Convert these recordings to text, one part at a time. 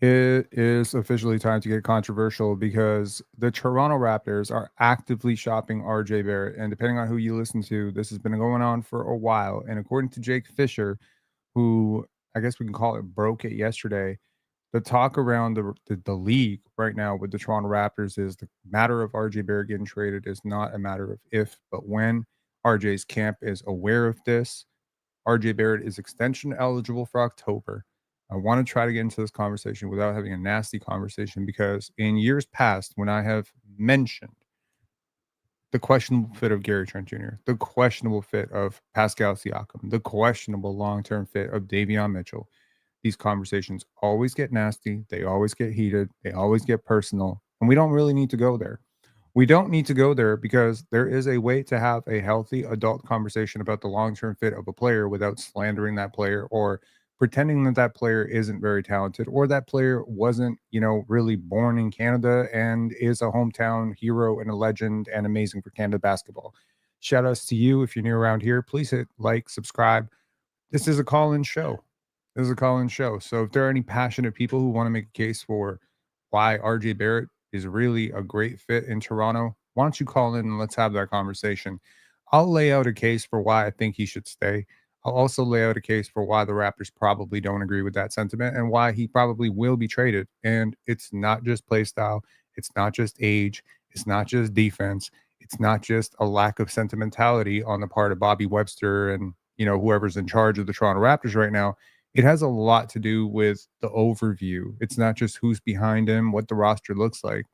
It is officially time to get controversial because the Toronto Raptors are actively shopping RJ Barrett. And depending on who you listen to, this has been going on for a while. And according to Jake Fischer, who I guess we can call it broke it yesterday, the talk around the league right now with the Toronto Raptors is the matter of RJ Barrett getting traded is not a matter of if, but when. RJ's camp is aware of this. RJ Barrett is extension eligible for October. I want to try to get into this conversation without having a nasty conversation because in years past, when I have mentioned the questionable fit of Gary Trent Jr., the questionable fit of Pascal Siakam, the questionable long term fit of Davion Mitchell, these conversations always get nasty. They always get heated. They always get personal. And we don't really need to go there. We don't need to go there because there is a way to have a healthy adult conversation about the long-term fit of a player without slandering that player or pretending that that player isn't very talented or that player wasn't, really born in Canada and is a hometown hero and a legend and amazing for Canada basketball. Shout outs to you. If you're new around here, please hit like, subscribe. This is a call-in show. This is a call-in show. So if there are any passionate people who want to make a case for why RJ Barrett is really a great fit in Toronto, why don't you call in and let's have that conversation? I'll lay out a case for why I think he should stay. I'll also lay out a case for why the Raptors probably don't agree with that sentiment and why he probably will be traded. And it's not just play style, it's not just age, it's not just defense, it's not just a lack of sentimentality on the part of Bobby Webster and whoever's in charge of the Toronto Raptors right now. It has a lot to do with the overview. It's not just who's behind him, what the roster looks like.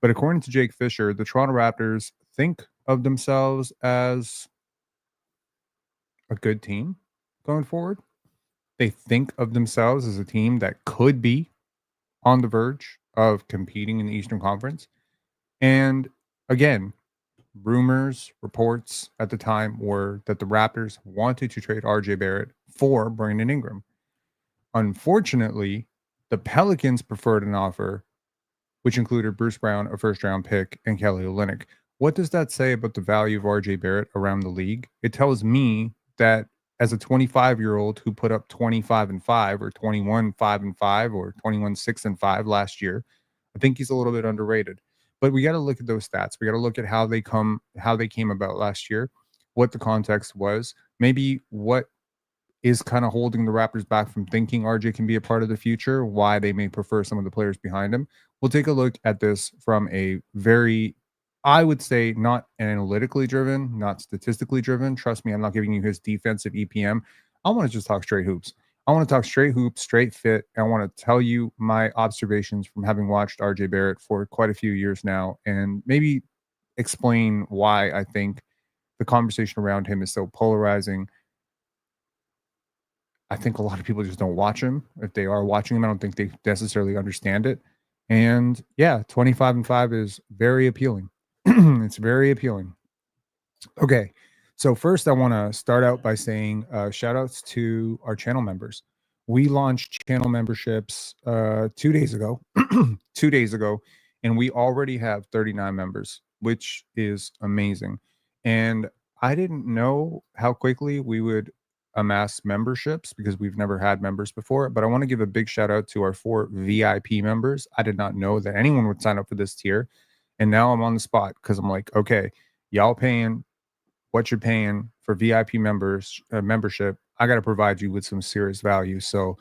But according to Jake Fischer, the Toronto Raptors think of themselves as a good team going forward. They think of themselves as a team that could be on the verge of competing in the Eastern Conference. And again, rumors, reports at the time were that the Raptors wanted to trade RJ Barrett for Brandon Ingram. Unfortunately, the Pelicans preferred an offer, which included Bruce Brown, a first-round pick, and Kelly Olynyk. What does that say about the value of RJ Barrett around the league? It tells me that as a 25-year-old who put up 25-5 or 21-5-5 or 21-6-5 last year, I think he's a little bit underrated. But we got to look at those stats. We got to look at how they came about last year, what the context was, maybe what is kind of holding the Raptors back from thinking RJ can be a part of the future, why they may prefer some of the players behind him. We'll take a look at this from a very, I would say, not analytically driven, not statistically driven. Trust me, I'm not giving you his defensive EPM. I want to just talk straight hoops. I want to talk straight hoops, straight fit. And I want to tell you my observations from having watched RJ Barrett for quite a few years now and maybe explain why I think the conversation around him is so polarizing. I think a lot of people just don't watch him. If they are watching him, I don't think they necessarily understand it. And yeah, 25-5 is very appealing. It's very appealing. Okay. So first I want to start out by saying shout outs to our channel members. We launched channel memberships 2 days ago. 2 days ago, and we already have 39 members, which is amazing. And I didn't know how quickly we would amass memberships because we've never had members before. But I want to give a big shout out to our 4 VIP members. I did not know that anyone would sign up for this tier. And now I'm on the spot because I'm like, okay, y'all paying what you're paying for VIP membership. I got to provide you with some serious value. So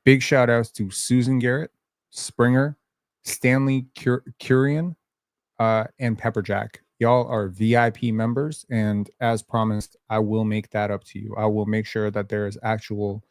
big shout outs to Susan Garrett, Springer, Stanley Curian, and Pepperjack. Y'all are VIP members, and as promised, I will make that up to you. I will make sure that there is actual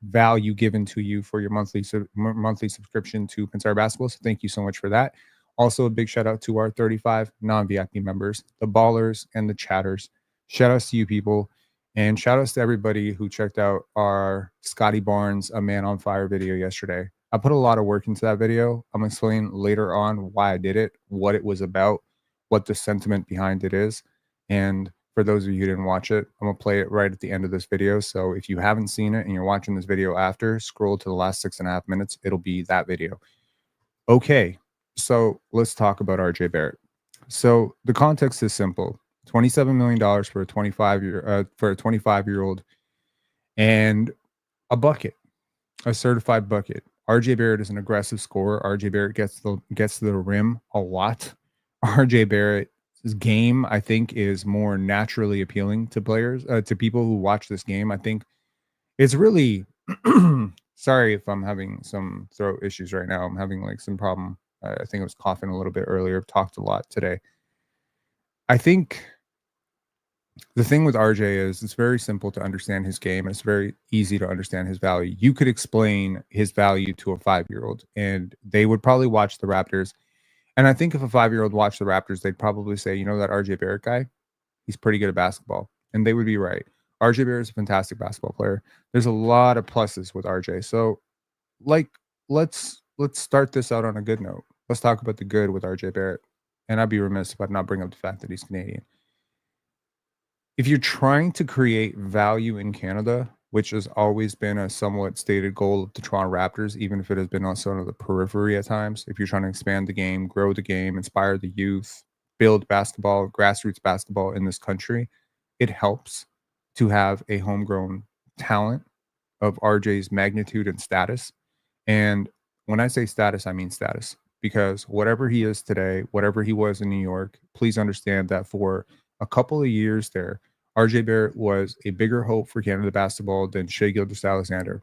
value given to you for your monthly subscription to Pensare Basketball. So thank you so much for that. Also, a big shout out to our 35 non-VIP members, the ballers and the chatters. Shout outs to you people, and shout outs to everybody who checked out our Scottie Barnes, A Man on Fire video yesterday. I put a lot of work into that video. I'm going to explain later on why I did it, what it was about, what the sentiment behind it is. And for those of you who didn't watch it, I'm going to play it right at the end of this video. So if you haven't seen it and you're watching this video after, scroll to the last 6.5 minutes. It'll be that video. Okay, so let's talk about RJ Barrett. So the context is simple. $27 million for a 25-year-old and a bucket, a certified bucket. RJ Barrett is an aggressive scorer. RJ Barrett gets to the rim a lot. RJ Barrett's game, I think, is more naturally appealing to players, to people who watch this game. I think it's really sorry if I'm having some throat issues right now. I'm having like some problem. I think I was coughing a little bit earlier. I've talked a lot today. I think the thing with RJ is it's very simple to understand his game. It's very easy to understand his value. You could explain his value to a 5-year-old, and they would probably watch the Raptors. And I think if a 5-year-old watched the Raptors, they'd probably say, you know, that RJ Barrett guy, he's pretty good at basketball. And they would be right. RJ Barrett is a fantastic basketball player. There's a lot of pluses with RJ. So, like, let's start this out on a good note. Let's talk about the good with RJ Barrett. And I'd be remiss if I not bring up the fact that he's Canadian. If you're trying to create value in Canada, which has always been a somewhat stated goal of the Toronto Raptors, even if it has been on sort of the periphery at times, if you're trying to expand the game, grow the game, inspire the youth, build basketball, grassroots basketball in this country, it helps to have a homegrown talent of RJ's magnitude and status. And when I say status, I mean status, because whatever he is today, whatever he was in New York, please understand that for a couple of years there, RJ Barrett was a bigger hope for Canada basketball than Shai Gilgeous-Alexander.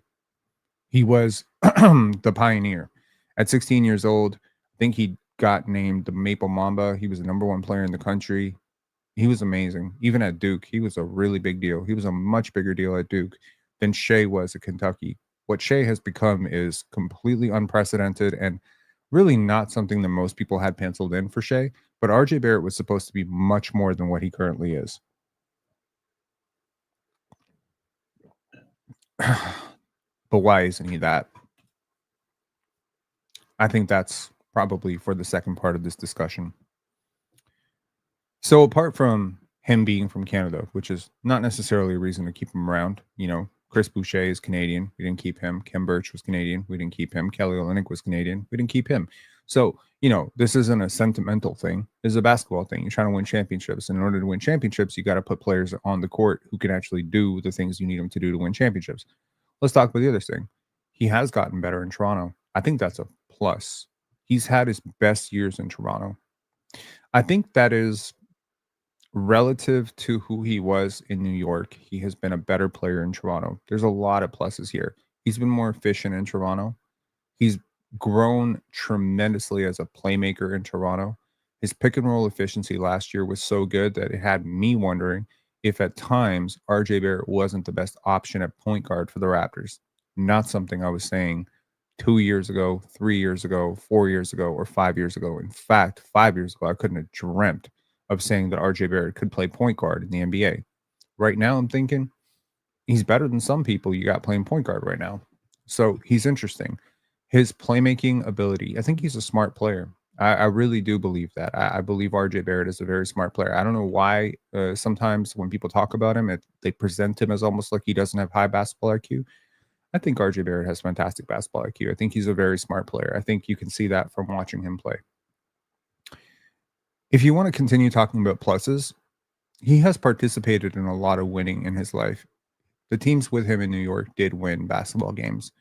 He was the pioneer. At 16 years old, I think he got named the Maple Mamba. He was the number one player in the country. He was amazing. Even at Duke, he was a really big deal. He was a much bigger deal at Duke than Shai was at Kentucky. What Shai has become is completely unprecedented and really not something that most people had penciled in for Shai. But RJ Barrett was supposed to be much more than what he currently is. But why isn't he that? I think that's probably for the second part of this discussion. So apart from him being from Canada, which is not necessarily a reason to keep him around, you know, Chris Boucher is Canadian. We didn't keep him. Khem Birch was Canadian. We didn't keep him. Kelly Olynyk was Canadian. We didn't keep him. So, you know, this isn't a sentimental thing. This is a basketball thing. You're trying to win championships. And in order to win championships, you got to put players on the court who can actually do the things you need them to do to win championships. Let's talk about the other thing. He has gotten better in Toronto. I think that's a plus. He's had his best years in Toronto. I think that is relative to who he was in New York. He has been a better player in Toronto. There's a lot of pluses here. He's been more efficient in Toronto. He's grown tremendously as a playmaker in Toronto. His pick and roll efficiency last year was so good that it had me wondering if at times RJ Barrett wasn't the best option at point guard for the Raptors. Not something I was saying 2 years ago, 3 years ago, 4 years ago, or 5 years ago. In fact, 5 years ago, I couldn't have dreamt of saying that RJ Barrett could play point guard in the NBA. Right now, I'm thinking he's better than some people you got playing point guard right now. So he's interesting. His playmaking ability, I think he's a smart player. I really do believe that. I believe RJ Barrett is a very smart player. I don't know why sometimes when people talk about him, they present him as almost like he doesn't have high basketball IQ. I think RJ Barrett has fantastic basketball IQ. I think he's a very smart player. I think you can see that from watching him play. If you want to continue talking about pluses, he has participated in a lot of winning in his life. The teams with him in New York did win basketball games.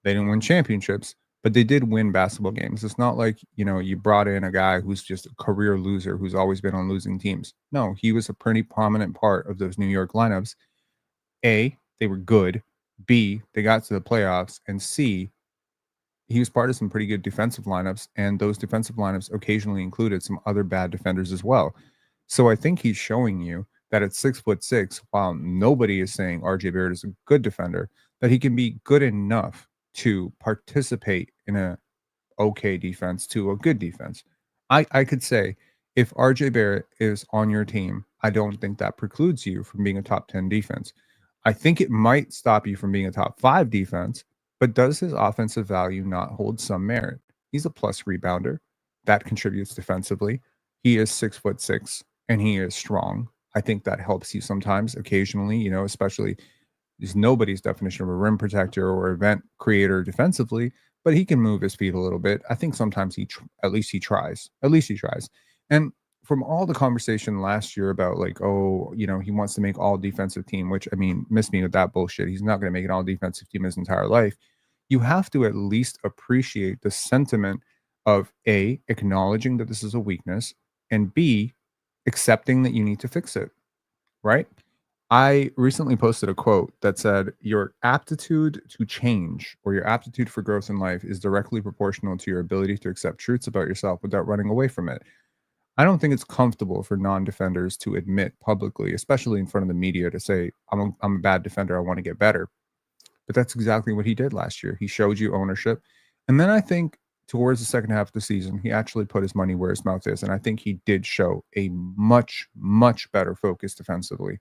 They didn't win championships, but they did win basketball games. It's not like, you know, you brought in a guy who's just a career loser who's always been on losing teams. No, he was a pretty prominent part of those New York lineups. A, they were good. B, they got to the playoffs. And C, he was part of some pretty good defensive lineups, and those defensive lineups occasionally included some other bad defenders as well. So I think he's showing you that at 6'6", while nobody is saying RJ Barrett is a good defender, that he can be good enough to participate in a okay defense to a good defense. I could say if RJ Barrett is on your team, I don't think that precludes you from being a top 10 defense. I think it might stop you from being a top 5 defense, but does his offensive value not hold some merit? He's a plus rebounder. That contributes defensively. He is 6'6", and he is strong. I think that helps you sometimes, occasionally, you know, especially is nobody's definition of a rim protector or event creator defensively, but he can move his feet a little bit. I think sometimes at least he tries. At least he tries. And from all the conversation last year about like, oh, you know, he wants to make all defensive team, which I mean, miss me with that bullshit. He's not going to make an all defensive team his entire life. you have to at least appreciate the sentiment of A, acknowledging that this is a weakness, and B, accepting that you need to fix it, right? I recently posted a quote that said, your aptitude to change or your aptitude for growth in life is directly proportional to your ability to accept truths about yourself without running away from it. I don't think it's comfortable for non-defenders to admit publicly, especially in front of the media, to say, I'm a bad defender. I want to get better. But that's exactly what he did last year. He showed you ownership. And then I think towards the second half of the season, he actually put his money where his mouth is. And I think he did show a much, much better focus defensively.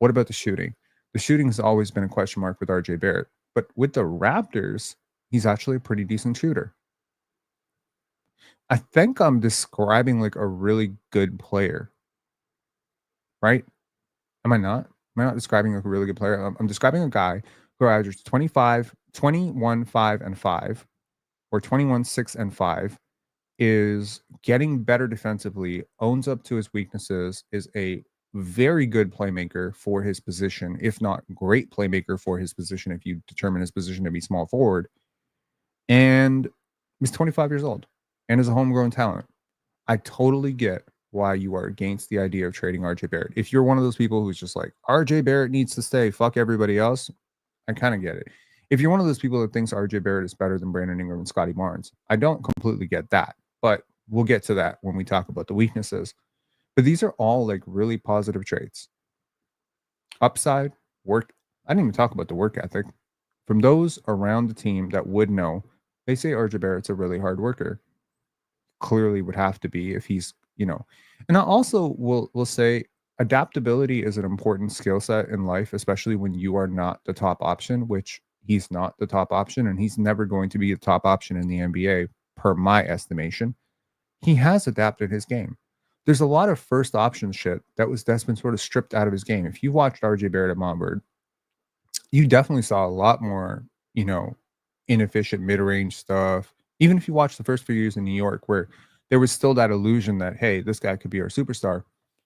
What about the shooting? The shooting has always been a question mark with RJ Barrett. But with the Raptors, he's actually a pretty decent shooter. I think I'm describing like a really good player, right? Am I not? Am I not describing like a really good player? I'm describing a guy who averages 25, 21, 5, and 5, or 21, 6, and 5, is getting better defensively, owns up to his weaknesses, is a very good playmaker for his position, if not great playmaker for his position, if you determine his position to be small forward. And he's 25 years old and is a homegrown talent. I totally get why you are against the idea of trading RJ Barrett. If you're one of those people who's just like, RJ Barrett needs to stay, fuck everybody else, I kind of get it. If you're one of those people that thinks RJ Barrett is better than Brandon Ingram and Scottie Barnes, I don't completely get that. But we'll get to that when we talk about the weaknesses. But these are all like really positive traits. Upside, work. I didn't even talk about the work ethic. From those around the team that would know, they say RJ Barrett's a really hard worker. Clearly would have to be if he's, and I also will say adaptability is an important skill set in life, especially when you are not the top option, which he's not the top option, and he's never going to be the top option in the NBA, per my estimation. He has adapted his game. There's a lot of first option shit that's been sort of stripped out of his game. If you watched RJ Barrett at Montverde, you definitely saw a lot more, inefficient mid-range stuff. Even if you watch the first few years in New York, where there was still that illusion that, hey, this guy could be our superstar,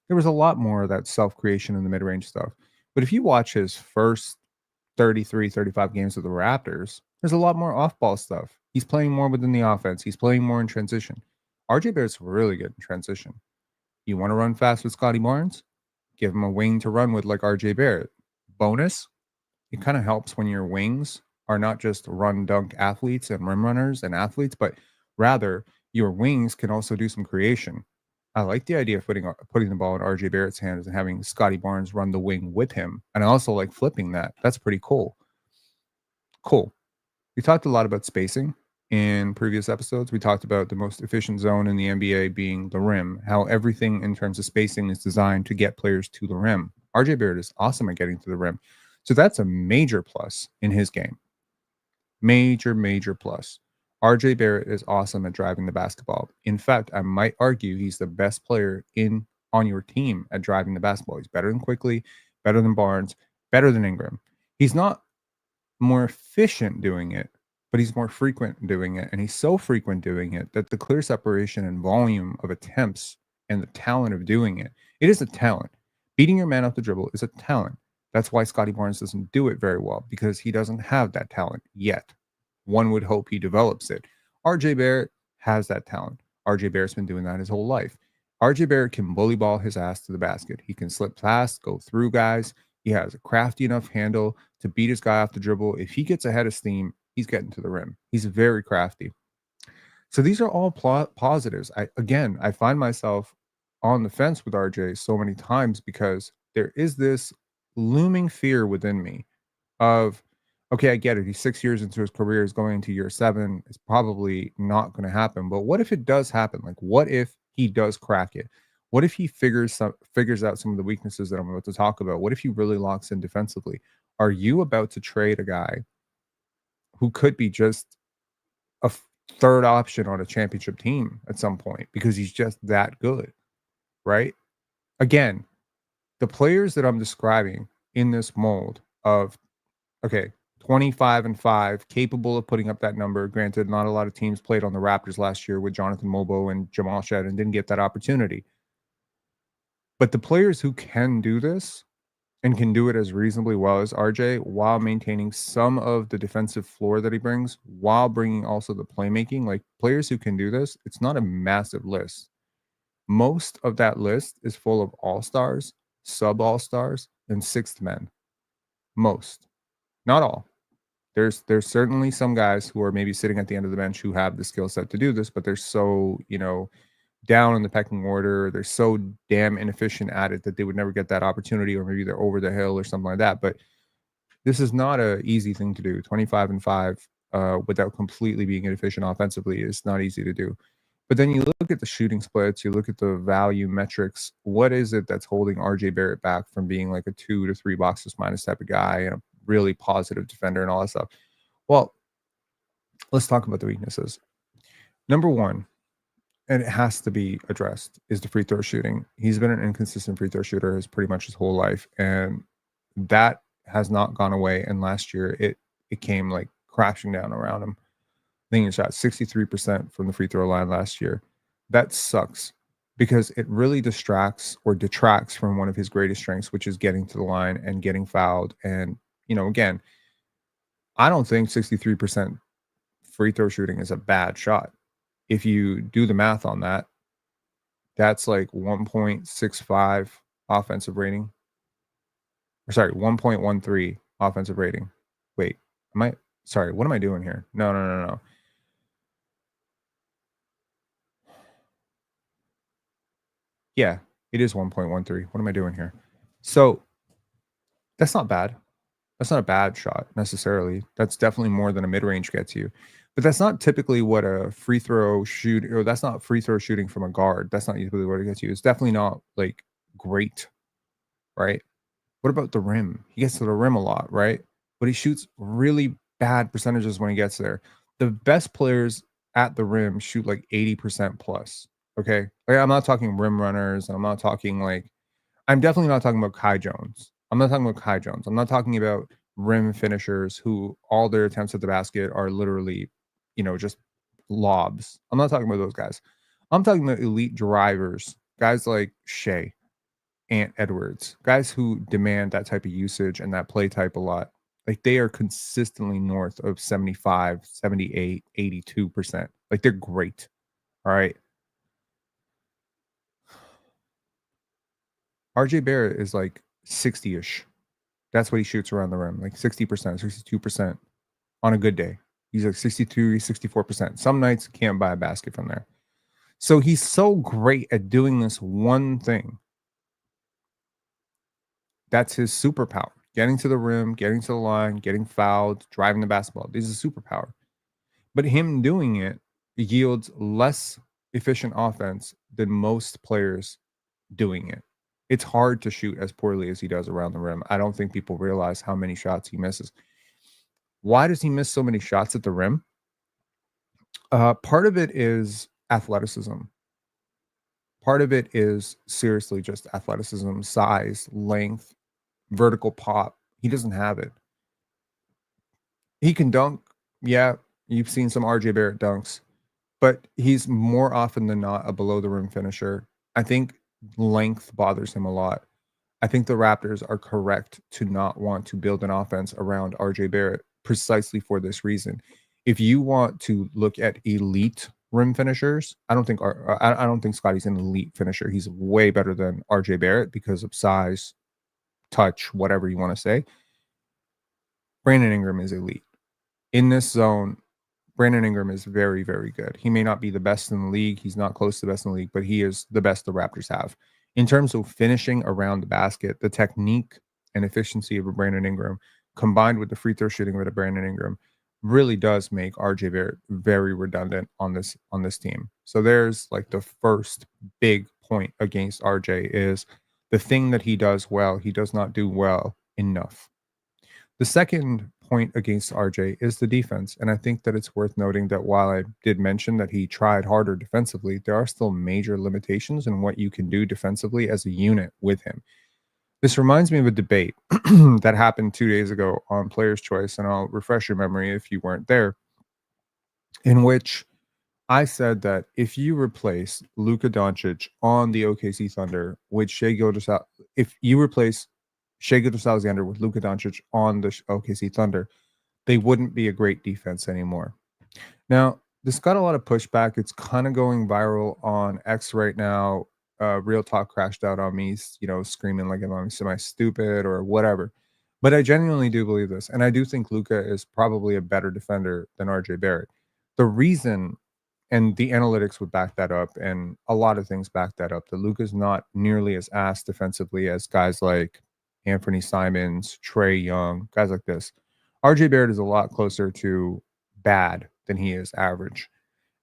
there was a lot more of that self-creation in the mid-range stuff. But if you watch his first 33, 35 games with the Raptors, there's a lot more off-ball stuff. He's playing more within the offense. He's playing more in transition. RJ Barrett's really good in transition. You want to run fast with Scottie Barnes? Give him a wing to run with like RJ Barrett. Bonus, it kind of helps when your wings are not just run dunk athletes and rim runners and athletes, but rather your wings can also do some creation. I like the idea of putting the ball in RJ Barrett's hands and having Scottie Barnes run the wing with him. And I also like flipping that. That's pretty cool. Cool. We talked a lot about spacing in previous episodes. We talked about the most efficient zone in the NBA being the rim, how everything in terms of spacing is designed to get players to the rim. RJ Barrett is awesome at getting to the rim. So that's a major plus in his game. Major plus. RJ Barrett is awesome at driving the basketball. In fact, I might argue he's the best player on your team at driving the basketball. He's better than Quickly, better than Barnes, better than Ingram. He's not more efficient doing it, but he's more frequent doing it. And he's so frequent doing it that the clear separation and volume of attempts and the talent of doing it is a talent. Beating your man off the dribble is a talent. That's why Scottie Barnes doesn't do it very well, because he doesn't have that talent yet. One would hope he develops it. RJ Barrett has that talent. RJ Barrett's been doing that his whole life. RJ Barrett can bully ball his ass to the basket. He can slip past, go through guys. He has a crafty enough handle to beat his guy off the dribble. If he gets ahead of steam, he's getting to the rim. He's very crafty. So these are all positives. I find myself on the fence with RJ so many times because there is this looming fear within me of, okay, I get it. He's 6 years into his career, is going into year 7. It's probably not going to happen. But what if it does happen? Like, what if he does crack it? What if he figures out some of the weaknesses that I'm about to talk about? What if he really locks in defensively? Are you about to trade a guy who could be just a third option on a championship team at some point because he's just that good, right? Again, the players that I'm describing in this mold of, okay, 25 and 5, capable of putting up that number. Granted, not a lot of teams played on the Raptors last year with Jonathan Mobo and Jamal Shead and didn't get that opportunity. But the players who can do this and can do it as reasonably well as RJ while maintaining some of the defensive floor that he brings, while bringing also the playmaking. Like players who can do this, it's not a massive list. Most of that list is full of all-stars, sub-all-stars, and sixth men. Most, not all. There's certainly some guys who are maybe sitting at the end of the bench who have the skill set to do this, but they're so, down in the pecking order. They're so damn inefficient at it that they would never get that opportunity, or maybe they're over the hill or something like that. But this is not a easy thing to do. 25 and 5 without completely being inefficient offensively is not easy to do. But then you look at the shooting splits, you look at the value metrics. What is it that's holding RJ Barrett back from being like a 2 to 3 boxes minus type of guy and a really positive defender and all that stuff? Well, let's talk about the weaknesses. Number one, and it has to be addressed, is the free throw shooting. He's been an inconsistent free throw shooter his pretty much his whole life, and that has not gone away. And last year, it came like crashing down around him. I think he shot 63% from the free throw line last year. That sucks because it really distracts or detracts from one of his greatest strengths, which is getting to the line and getting fouled. And again, I don't think 63% free throw shooting is a bad shot. If you do the math on that, that's like 1.65 offensive rating. Or sorry, 1.13 offensive rating. Wait, sorry, what am I doing here? No. Yeah, it is 1.13. What am I doing here? So that's not bad. That's not a bad shot necessarily. That's definitely more than a mid-range gets you. But that's not typically what a free throw shoot, or that's not free throw shooting from a guard. That's not usually what it gets you. It's definitely not like great, right? What about the rim? He gets to the rim a lot, right? But he shoots really bad percentages when he gets there. The best players at the rim shoot like 80% plus. Okay. Like I'm not talking rim runners. I'm definitely not talking about Kai Jones. I'm not talking about Kai Jones. I'm not talking about rim finishers who all their attempts at the basket are literally, just lobs. I'm not talking about those guys. I'm talking about elite drivers, guys like Shea, Ant Edwards, guys who demand that type of usage and that play type a lot. Like they are consistently north of 75, 78, 82%. Like they're great. All right. RJ Barrett is like 60-ish. That's what he shoots around the rim, like 60%, 62% on a good day. He's like 62, 64%. Some nights can't buy a basket from there. So he's so great at doing this one thing. That's his superpower. Getting to the rim, getting to the line, getting fouled, driving the basketball. This is a superpower. But him doing it yields less efficient offense than most players doing it. It's hard to shoot as poorly as he does around the rim. I don't think people realize how many shots he misses. Why does he miss so many shots at the rim? Part of it is athleticism. Part of it is seriously just athleticism, size, length, vertical pop. He doesn't have it. He can dunk. Yeah, you've seen some RJ Barrett dunks, but he's more often than not a below the rim finisher. I think length bothers him a lot. I think the Raptors are correct to not want to build an offense around RJ Barrett precisely for this reason. If you want to look at elite rim finishers, I don't think Scottie's an elite finisher. He's way better than RJ Barrett because of size, touch, whatever you want to say. Brandon Ingram is elite. In this zone, Brandon Ingram is very, very good. He may not be the best in the league. He's not close to the best in the league, but he is the best the Raptors have. In terms of finishing around the basket, the technique and efficiency of a Brandon Ingram combined with the free throw shooting of a Brandon Ingram really does make RJ Barrett very redundant on this team. So there's like the first big point against RJ is the thing that he does well, he does not do well enough. The second point against RJ is the defense. And I think that it's worth noting that while I did mention that he tried harder defensively, there are still major limitations in what you can do defensively as a unit with him. This reminds me of a debate that happened 2 days ago on Player's Choice, and I'll refresh your memory if you weren't there, in which I said that if you replace Luka Doncic on the OKC Thunder with Shai Gilgeous, if you replace Shai Gilgeous-Alexander with Luka Doncic on the OKC Thunder, they wouldn't be a great defense anymore. Now, this got a lot of pushback. It's kind of going viral on X right now. Real Talk crashed out on me, screaming like I'm semi-stupid or whatever. But I genuinely do believe this, and I do think Luka is probably a better defender than RJ Barrett. The reason, and the analytics would back that up, and a lot of things back that up, that Luka's not nearly as ass defensively as guys like Anthony Simons, Trae Young, guys like this. RJ Barrett is a lot closer to bad than he is average.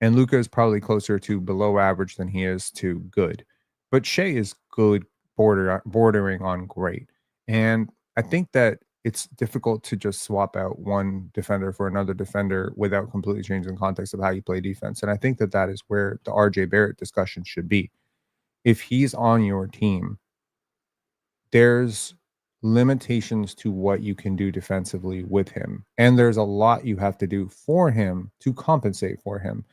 And Luka is probably closer to below average than he is to good. But Shai is good, bordering on great. And I think that it's difficult to just swap out one defender for another defender without completely changing the context of how you play defense. And I think that that is where the RJ Barrett discussion should be. If he's on your team, there's limitations to what you can do defensively with him. And there's a lot you have to do for him to compensate for him.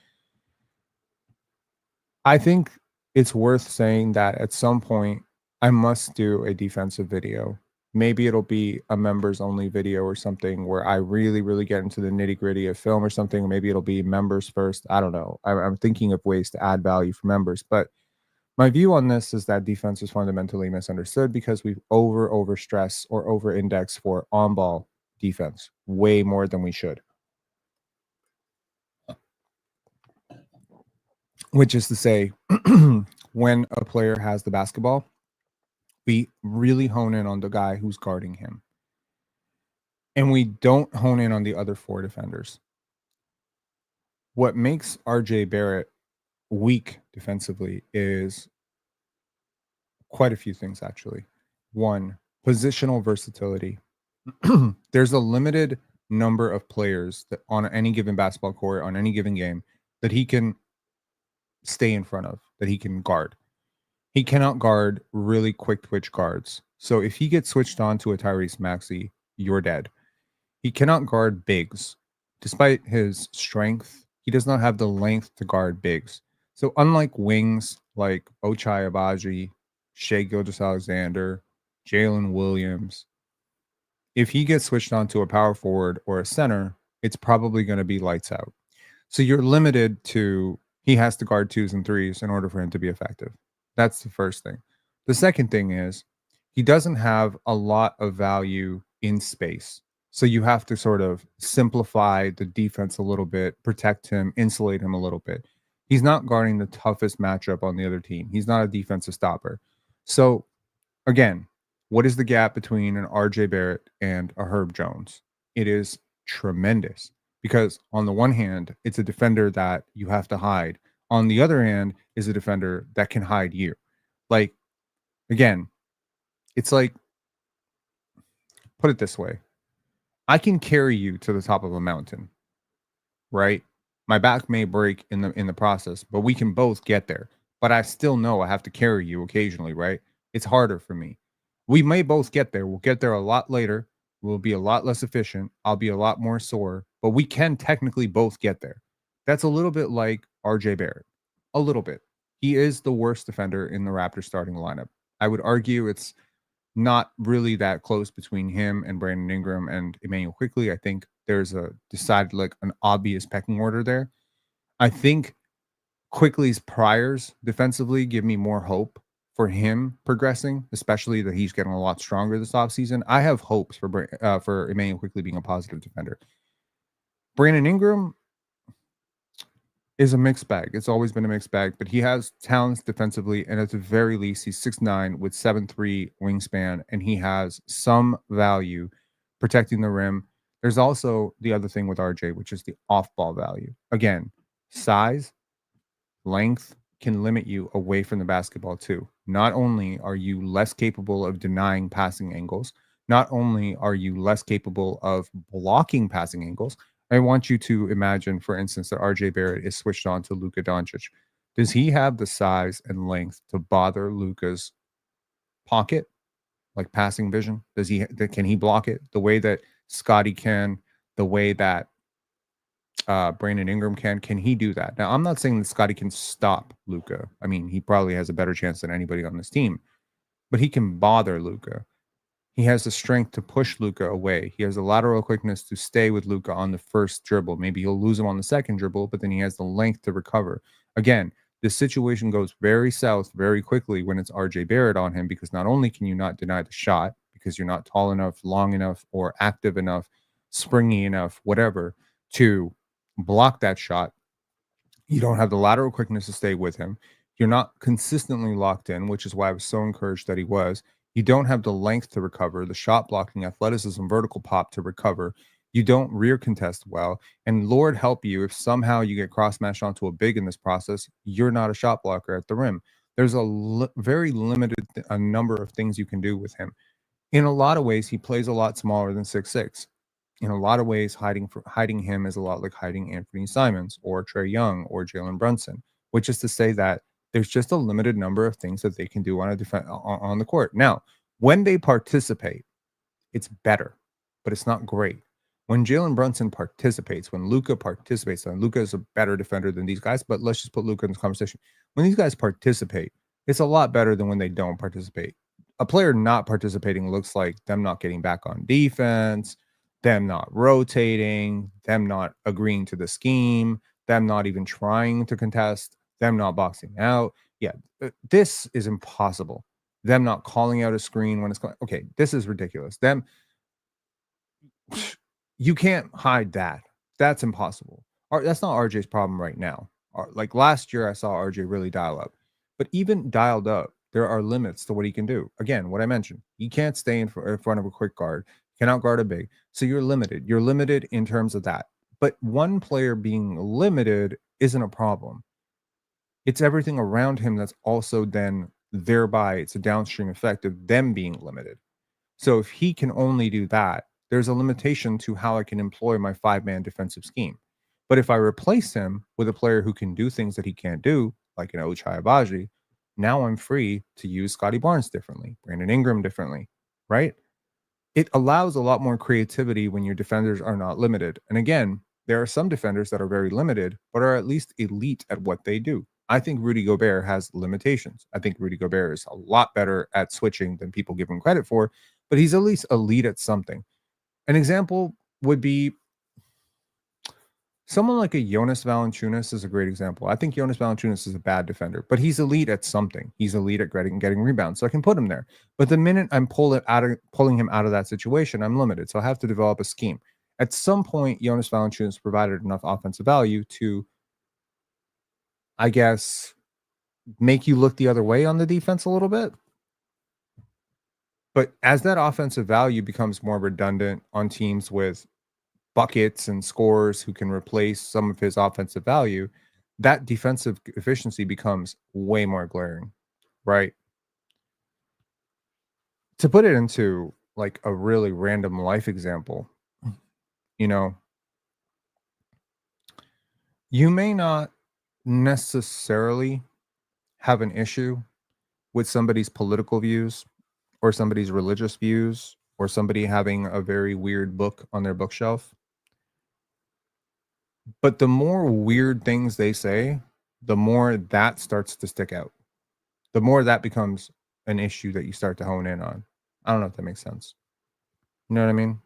I think it's worth saying that at some point I must do a defensive video. Maybe it'll be a members only video or something where I really, really get into the nitty gritty of film or something. Maybe it'll be members first. I don't know. I'm thinking of ways to add value for members, but my view on this is that defense is fundamentally misunderstood because we've over stress or over index for on ball defense way more than we should. Which is to say, when a player has the basketball, we really hone in on the guy who's guarding him. And we don't hone in on the other four defenders. What makes RJ Barrett weak defensively is quite a few things, actually. One, positional versatility. There's a limited number of players that on any given basketball court, on any given game, that he can stay in front of, that he can guard. He cannot guard really quick twitch guards. So if he gets switched on to a Tyrese Maxey, you're dead. He cannot guard bigs. Despite his strength, he does not have the length to guard bigs. So unlike wings like Ochai Agbaji, Shai Gilgeous-Alexander, Jalen Williams, if he gets switched on to a power forward or a center, it's probably going to be lights out. So you're limited to, he has to guard twos and threes in order for him to be effective. That's the first thing. The second thing is he doesn't have a lot of value in space. So you have to sort of simplify the defense a little bit, protect him, insulate him a little bit. He's not guarding the toughest matchup on the other team. He's not a defensive stopper. So again, what is the gap between an RJ Barrett and a Herb Jones? It is tremendous because on the one hand, it's a defender that you have to hide. On the other hand is a defender that can hide you. Like, again, it's like, put it this way. I can carry you to the top of a mountain, right? My back may break in the process, but we can both get there. But I still know I have to carry you occasionally, right? It's harder for me. We may both get there. We'll get there a lot later. We'll be a lot less efficient. I'll be a lot more sore, but we can technically both get there. That's a little bit like RJ Barrett. A little bit. He is the worst defender in the Raptors starting lineup. I would argue it's not really that close between him and Brandon Ingram and Emmanuel Quickley. I think there's a decided, like, an obvious pecking order there. I think Quickley's priors defensively give me more hope for him progressing, especially that he's getting a lot stronger this offseason. I have hopes for Emmanuel Quickley being a positive defender. Brandon Ingram is a mixed bag. It's always been a mixed bag, but he has talents defensively, and at the very least, he's 6'9" with 7'3" wingspan, and he has some value protecting the rim. There's also the other thing with RJ, which is the off-ball value. Again, size, length can limit you away from the basketball too. Not only are you less capable of denying passing angles, not only are you less capable of blocking passing angles. I want you to imagine, for instance, that RJ Barrett is switched on to Luka Doncic. Does he have the size and length to bother Luka's pocket, like passing vision? Can he block it the way that Scottie can, the way that Brandon Ingram can? Can he do that? Now, I'm not saying that Scottie can stop Luka. I mean, he probably has a better chance than anybody on this team, but he can bother Luka. He has the strength to push Luka away. He has the lateral quickness to stay with Luka on the first dribble. Maybe he'll lose him on the second dribble, but then he has the length to recover. Again, this situation goes very south very quickly when it's RJ Barrett on him, because not only can you not deny the shot because you're not tall enough, long enough, or active enough, springy enough, whatever, to block that shot. You don't have the lateral quickness to stay with him. You're not consistently locked in, which is why I was so encouraged that he was. You don't have the length to recover, the shot blocking, athleticism, vertical pop to recover. You don't rear contest well. And Lord help you if somehow you get cross matched onto a big in this process, you're not a shot blocker at the rim. There's a very limited a number of things you can do with him. In a lot of ways, he plays a lot smaller than 6'6". In a lot of ways, hiding him is a lot like hiding Anthony Simons or Trey Young or Jalen Brunson, which is to say that there's just a limited number of things that they can do on the court. Now, when they participate, it's better, but it's not great. When Jalen Brunson participates, when Luka participates, and Luka is a better defender than these guys, but let's just put Luka in this conversation. When these guys participate, it's a lot better than when they don't participate. A player not participating looks like them not getting back on defense, them not rotating, them not agreeing to the scheme, them not even trying to contest, them not boxing out. Yeah, this is impossible. Them not calling out a screen when it's going. Okay, this is ridiculous. Them, you can't hide that. That's impossible. That's not RJ's problem right now. Like last year, I saw RJ really dial up, but even dialed up, there are limits to what he can do. Again, what I mentioned, he can't stay in front of a quick guard, cannot guard a big. So you're limited. You're limited in terms of that. But one player being limited isn't a problem. It's everything around him that's also then thereby it's a downstream effect of them being limited. So if he can only do that, there's a limitation to how I can employ my 5-man defensive scheme. But if I replace him with a player who can do things that he can't do, like an Ochai Agbaji, now I'm free to use Scottie Barnes differently, Brandon Ingram differently, right? It allows a lot more creativity when your defenders are not limited. And again, there are some defenders that are very limited, but are at least elite at what they do. I think Rudy Gobert has limitations. I think Rudy Gobert is a lot better at switching than people give him credit for, but he's at least elite at something. An example would be someone like a Jonas Valanciunas is a great example. I think Jonas Valanciunas is a bad defender, but he's elite at something. He's elite at getting rebounds, so I can put him there. But the minute I'm pulling him out of that situation, I'm limited. So I have to develop a scheme. At some point, Jonas Valanciunas provided enough offensive value to, I guess, make you look the other way on the defense a little bit. But as that offensive value becomes more redundant on teams with buckets and scores who can replace some of his offensive value, that defensive efficiency becomes way more glaring, right? To put it into like a really random life example, you know, you may not necessarily have an issue with somebody's political views or somebody's religious views or somebody having a very weird book on their bookshelf. But the more weird things they say, the more that starts to stick out. The more that becomes an issue that you start to hone in on. I don't know if that makes sense. You know what I mean?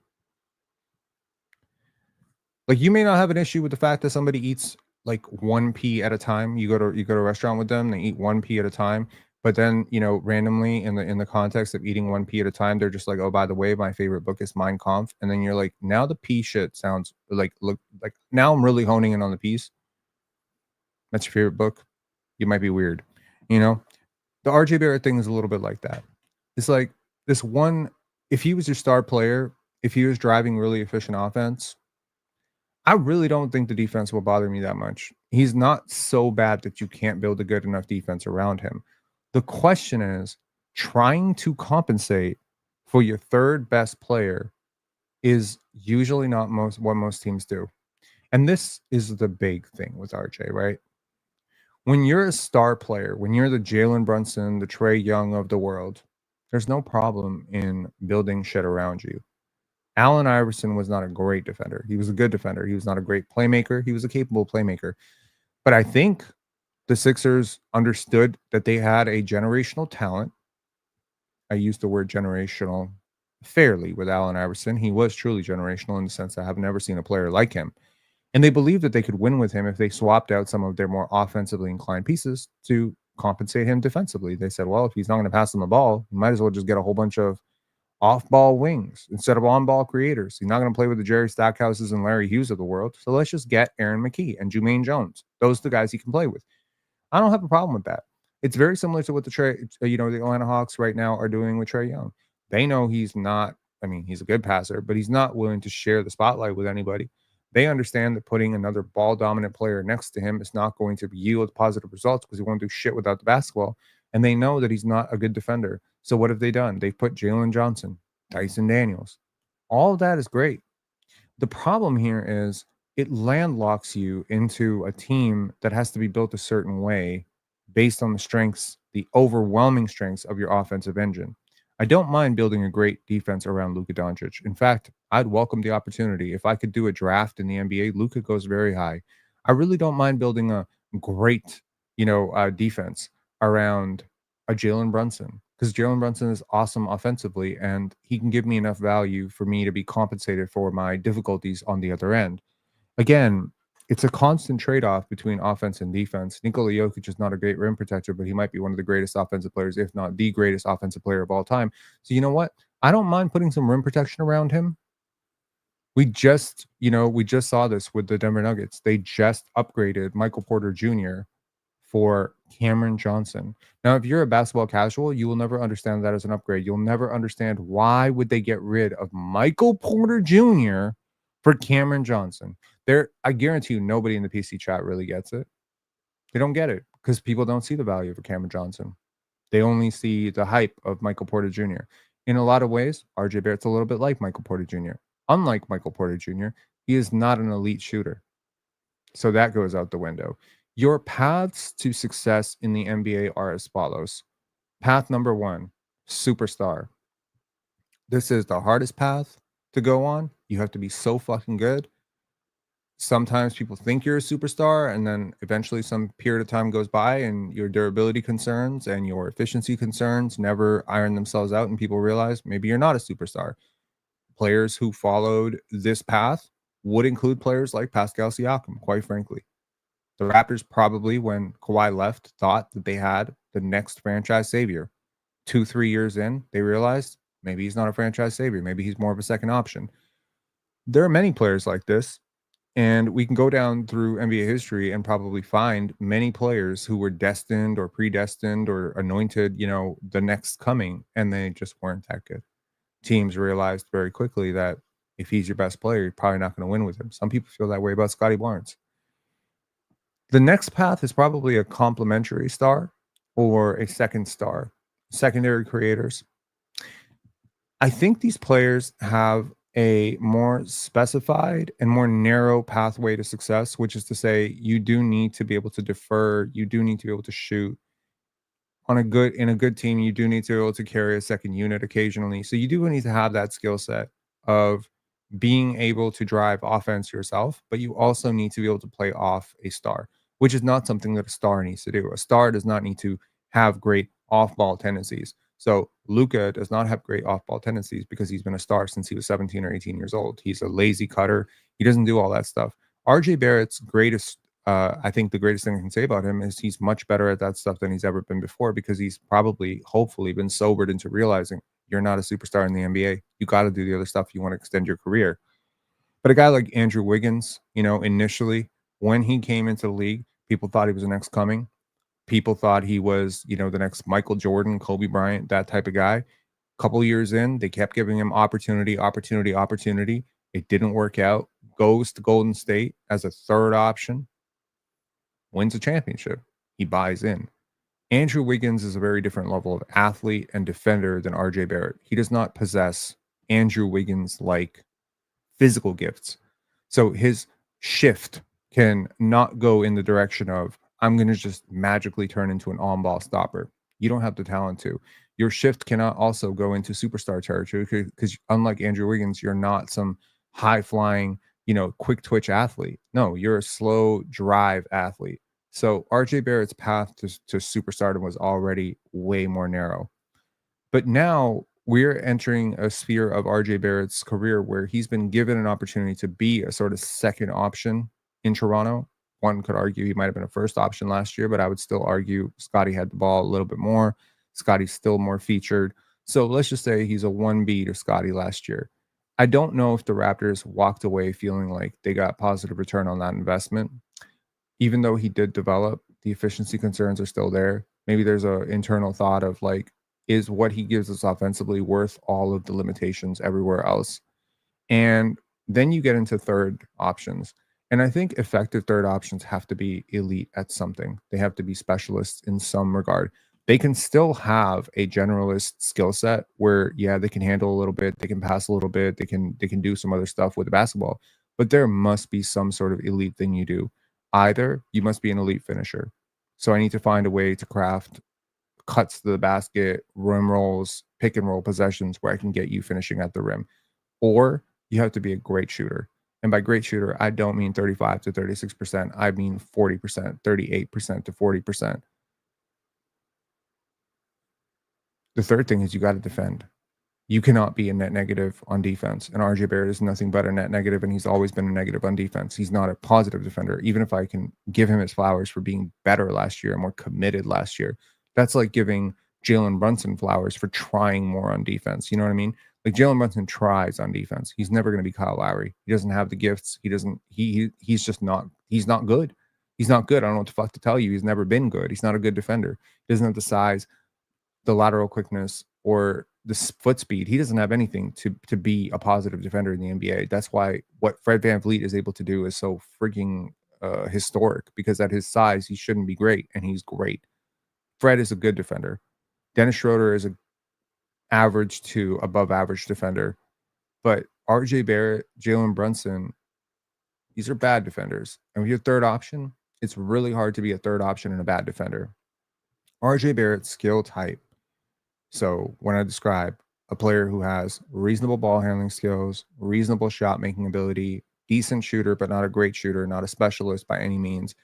Like you may not have an issue with the fact that somebody eats like 1p at a time. You go to a restaurant with them, they eat 1p at a time. But then, you know, randomly in the context of eating 1p at a time, they're just like, oh, by the way, my favorite book is Mein Kampf. And then you're like, now the P shit sounds like now I'm really honing in on the piece. That's your favorite book. You might be weird. You know, the RJ Barrett thing is a little bit like that. It's like this one, if he was your star player, if he was driving really efficient offense, I really don't think the defense will bother me that much. He's not so bad that you can't build a good enough defense around him. The question is trying to compensate for your third best player is usually not what most teams do. And this is the big thing with RJ, right? When you're a star player, when you're the Jalen Brunson, the Trey Young of the world, there's no problem in building shit around you. Allen Iverson was not a great defender. He was a good defender. He was not a great playmaker. He was a capable playmaker. But I think the Sixers understood that they had a generational talent. I used the word generational fairly with Allen Iverson. He was truly generational in the sense that I have never seen a player like him. And they believed that they could win with him if they swapped out some of their more offensively inclined pieces to compensate him defensively. They said, well, if he's not going to pass them the ball, you might as well just get a whole bunch of off-ball wings instead of on-ball creators. He's not going to play with the Jerry Stackhouses and Larry Hughes of the world. So let's just get Aaron McKee and Jermaine Jones. Those are the guys he can play with. I don't have a problem with that. It's very similar to what the Atlanta Hawks right now are doing with Trae Young. They know he's not, I mean, he's a good passer, but he's not willing to share the spotlight with anybody. They understand that putting another ball dominant player next to him is not going to yield positive results because he won't do shit without the basketball. And they know that he's not a good defender. So what have they done? They've put Jalen Johnson, Dyson Daniels. All of that is great. The problem here is it landlocks you into a team that has to be built a certain way based on the strengths, the overwhelming strengths of your offensive engine. I don't mind building a great defense around Luka Doncic. In fact, I'd welcome the opportunity. If I could do a draft in the NBA, Luka goes very high. I really don't mind building a great, defense around a Jalen Brunson because Jalen Brunson is awesome offensively and he can give me enough value for me to be compensated for my difficulties on the other end. Again, it's a constant trade-off between offense and defense. Nikola Jokic is not a great rim protector, but he might be one of the greatest offensive players, if not the greatest offensive player of all time. So you know what? I don't mind putting some rim protection around him. We just saw this with the Denver Nuggets. They just upgraded Michael Porter Jr. for Cameron Johnson. Now, if you're a basketball casual, you will never understand that as an upgrade. You'll never understand why would they get rid of Michael Porter Jr. for Cameron Johnson. I guarantee you nobody in the PC chat really gets it. They don't get it because people don't see the value of a Cameron Johnson. They only see the hype of Michael Porter Jr. In a lot of ways, RJ Barrett's a little bit like Michael Porter Jr. Unlike Michael Porter Jr., he is not an elite shooter. So that goes out the window. Your paths to success in the NBA are as follows. Path number 1, superstar. This is the hardest path to go on. You have to be so fucking good. Sometimes people think you're a superstar, and then eventually some period of time goes by and your durability concerns and your efficiency concerns never iron themselves out, and people realize maybe you're not a superstar. Players who followed this path would include players like Pascal Siakam, quite frankly. The Raptors probably, when Kawhi left, thought that they had the next franchise savior. 2-3 years in, they realized maybe he's not a franchise savior. Maybe he's more of a second option. There are many players like this, and we can go down through NBA history and probably find many players who were destined or predestined or anointed, the next coming, and they just weren't that good. Teams realized very quickly that if he's your best player, you're probably not going to win with him. Some people feel that way about Scottie Barnes. The next path is probably a complementary star or a second star, secondary creators. I think these players have a more specified and more narrow pathway to success, which is to say you do need to be able to defer, you do need to be able to shoot. In a good team, you do need to be able to carry a second unit occasionally. So you do need to have that skill set of being able to drive offense yourself, but you also need to be able to play off a star, which is not something that a star needs to do. A star does not need to have great off-ball tendencies. So Luka does not have great off-ball tendencies because he's been a star since he was 17 or 18 years old. He's a lazy cutter. He doesn't do all that stuff. RJ Barrett's greatest, I think the greatest thing I can say about him is he's much better at that stuff than he's ever been before because he's probably, hopefully, been sobered into realizing you're not a superstar in the NBA. You got to do the other stuff if you want to extend your career. But a guy like Andrew Wiggins, initially when he came into the league, people thought he was the next coming. People thought he was, the next Michael Jordan, Kobe Bryant, that type of guy. A couple years in, they kept giving him opportunity. It didn't work out. Goes to Golden State as a third option. Wins a championship. He buys in. Andrew Wiggins is a very different level of athlete and defender than RJ Barrett. He does not possess Andrew Wiggins-like physical gifts. So his shift can not go in the direction of, I'm going to just magically turn into an on-ball stopper. You don't have the talent to. Your shift cannot also go into superstar territory because unlike Andrew Wiggins, you're not some high-flying, quick twitch athlete. No, you're a slow drive athlete. So RJ Barrett's path to superstardom was already way more narrow. But now we're entering a sphere of RJ Barrett's career where he's been given an opportunity to be a sort of second option in Toronto. One could argue he might have been a first option last year, but I would still argue Scottie had the ball a little bit more. Scottie's still more featured. So let's just say he's a 1B to Scottie last year. I don't know if the Raptors walked away feeling like they got positive return on that investment. Even though he did develop, the efficiency concerns are still there. Maybe there's a internal thought of like, is what he gives us offensively worth all of the limitations everywhere else? And then you get into third options. And I think effective third options have to be elite at something. They have to be specialists in some regard. They can still have a generalist skill set where, yeah, they can handle a little bit, they can pass a little bit, they can do some other stuff with the basketball, but there must be some sort of elite thing you do. Either you must be an elite finisher. So I need to find a way to craft cuts to the basket, rim rolls, pick and roll possessions where I can get you finishing at the rim. Or you have to be a great shooter. And by great shooter, I don't mean 35 to 36%. I mean 40%, 38% to 40%. The third thing is you got to defend. You cannot be a net negative on defense. And RJ Barrett is nothing but a net negative, and he's always been a negative on defense. He's not a positive defender. Even if I can give him his flowers for being better last year and more committed last year, that's like giving Jalen Brunson flowers for trying more on defense. You know what I mean? Like Jalen Brunson tries on defense. He's never going to be Kyle Lowry. He doesn't have the gifts. He doesn't. He's just not. He's not good. He's not good. I don't know what the fuck to tell you. He's never been good. He's not a good defender. He doesn't have the size, the lateral quickness, or the foot speed. He doesn't have anything to be a positive defender in the NBA. That's why what Fred VanVleet is able to do is so freaking historic, because at his size, he shouldn't be great, and he's great. Fred is a good defender. Dennis Schroeder is an average to above average defender. But RJ Barrett, Jalen Brunson, these are bad defenders. And with your third option, it's really hard to be a third option and a bad defender. RJ Barrett's skill type. So when I describe a player who has reasonable ball handling skills, reasonable shot making ability, decent shooter, but not a great shooter, not a specialist by any means,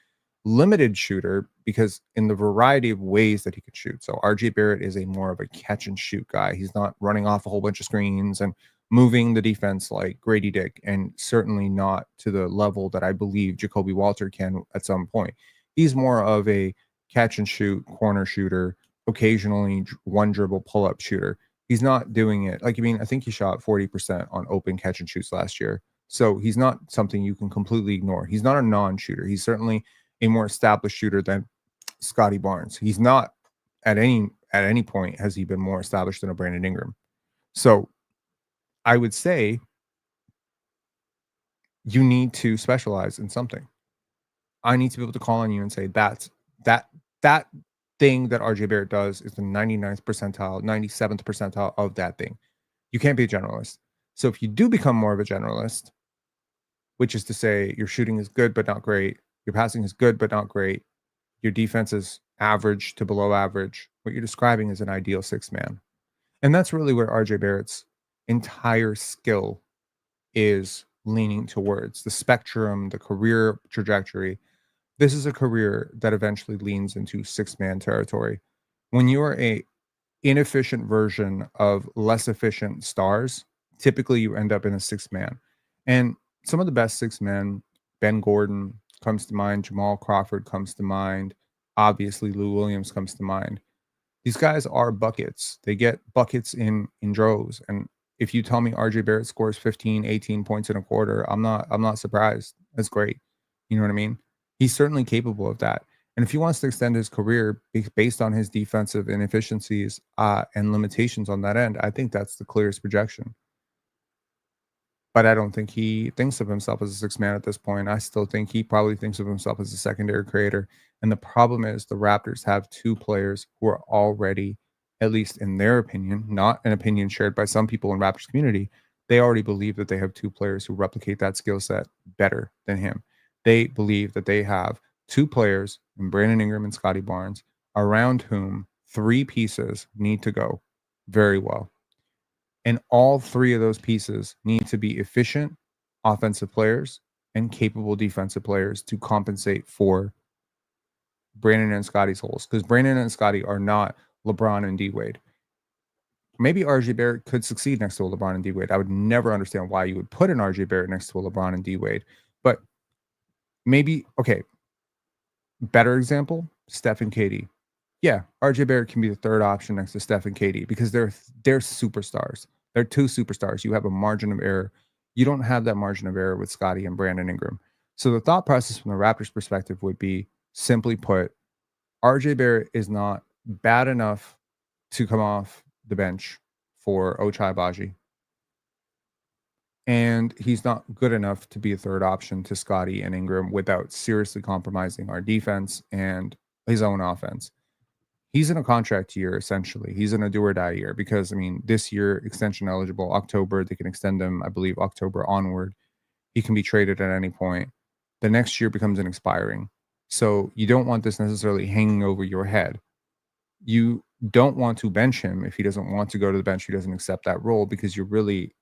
limited shooter, because in the variety of ways that he could shoot. So RJ Barrett is a more of a catch and shoot guy. He's not running off a whole bunch of screens and moving the defense like Grady Dick, and certainly not to the level that I believe Jacoby Walter can at some point. He's more of a catch and shoot corner shooter, occasionally one dribble pull up shooter. He's not doing it like, I mean, I think he shot 40% on open catch and shoots last year. So he's not something you can completely ignore. He's not a non-shooter. He's certainly a more established shooter than Scottie Barnes. He's not at any point has he been more established than a Brandon Ingram. So I would say you need to specialize in something. I need to be able to call on you and say that thing that RJ Barrett does is the 99th percentile, 97th percentile of that thing. You can't be a generalist. So if you do become more of a generalist, which is to say your shooting is good but not great, your passing is good but not great, your defense is average to below average, what you're describing is an ideal six man. And that's really where RJ Barrett's entire skill is leaning towards, the spectrum, the career trajectory. This is a career that eventually leans into six-man territory. When you are a inefficient version of less efficient stars, typically you end up in a six-man. And some of the best six men, Ben Gordon comes to mind, Jamal Crawford comes to mind, obviously Lou Williams comes to mind. These guys are buckets. They get buckets in droves. And if you tell me RJ Barrett scores 15, 18 points in a quarter, I'm not surprised. That's great. You know what I mean? He's certainly capable of that. And if he wants to extend his career based on his defensive inefficiencies and limitations on that end, I think that's the clearest projection. But I don't think he thinks of himself as a six man at this point. I still think he probably thinks of himself as a secondary creator. And the problem is the Raptors have two players who are already, at least in their opinion, not an opinion shared by some people in Raptors community, they already believe that they have two players who replicate that skill set better than him. They believe that they have two players in Brandon Ingram and Scottie Barnes, around whom three pieces need to go very well. And all three of those pieces need to be efficient offensive players and capable defensive players to compensate for Brandon and Scottie's holes. Because Brandon and Scottie are not LeBron and D Wade. maybe RJ Barrett could succeed next to a LeBron and D Wade. I would never understand why you would put an RJ Barrett next to a LeBron and D Wade. But maybe, okay, better example, Steph and KD. Yeah, RJ Barrett can be the third option next to Steph and KD because they're superstars. They're two superstars. You have a margin of error. You don't have that margin of error with Scottie and Brandon Ingram. So the thought process from the Raptors perspective would be, simply put, RJ Barrett is not bad enough to come off the bench for Ochai Baji. And he's not good enough to be a third option to Scottie and Ingram without seriously compromising our defense and his own offense. He's in a contract year, essentially. He's in a do or die year because, I mean, this year, extension eligible, October, they can extend him, I believe, October onward. He can be traded at any point. The next year becomes an expiring. So you don't want this necessarily hanging over your head. You don't want to bench him if he doesn't want to go to the bench, he doesn't accept that role, because you're really,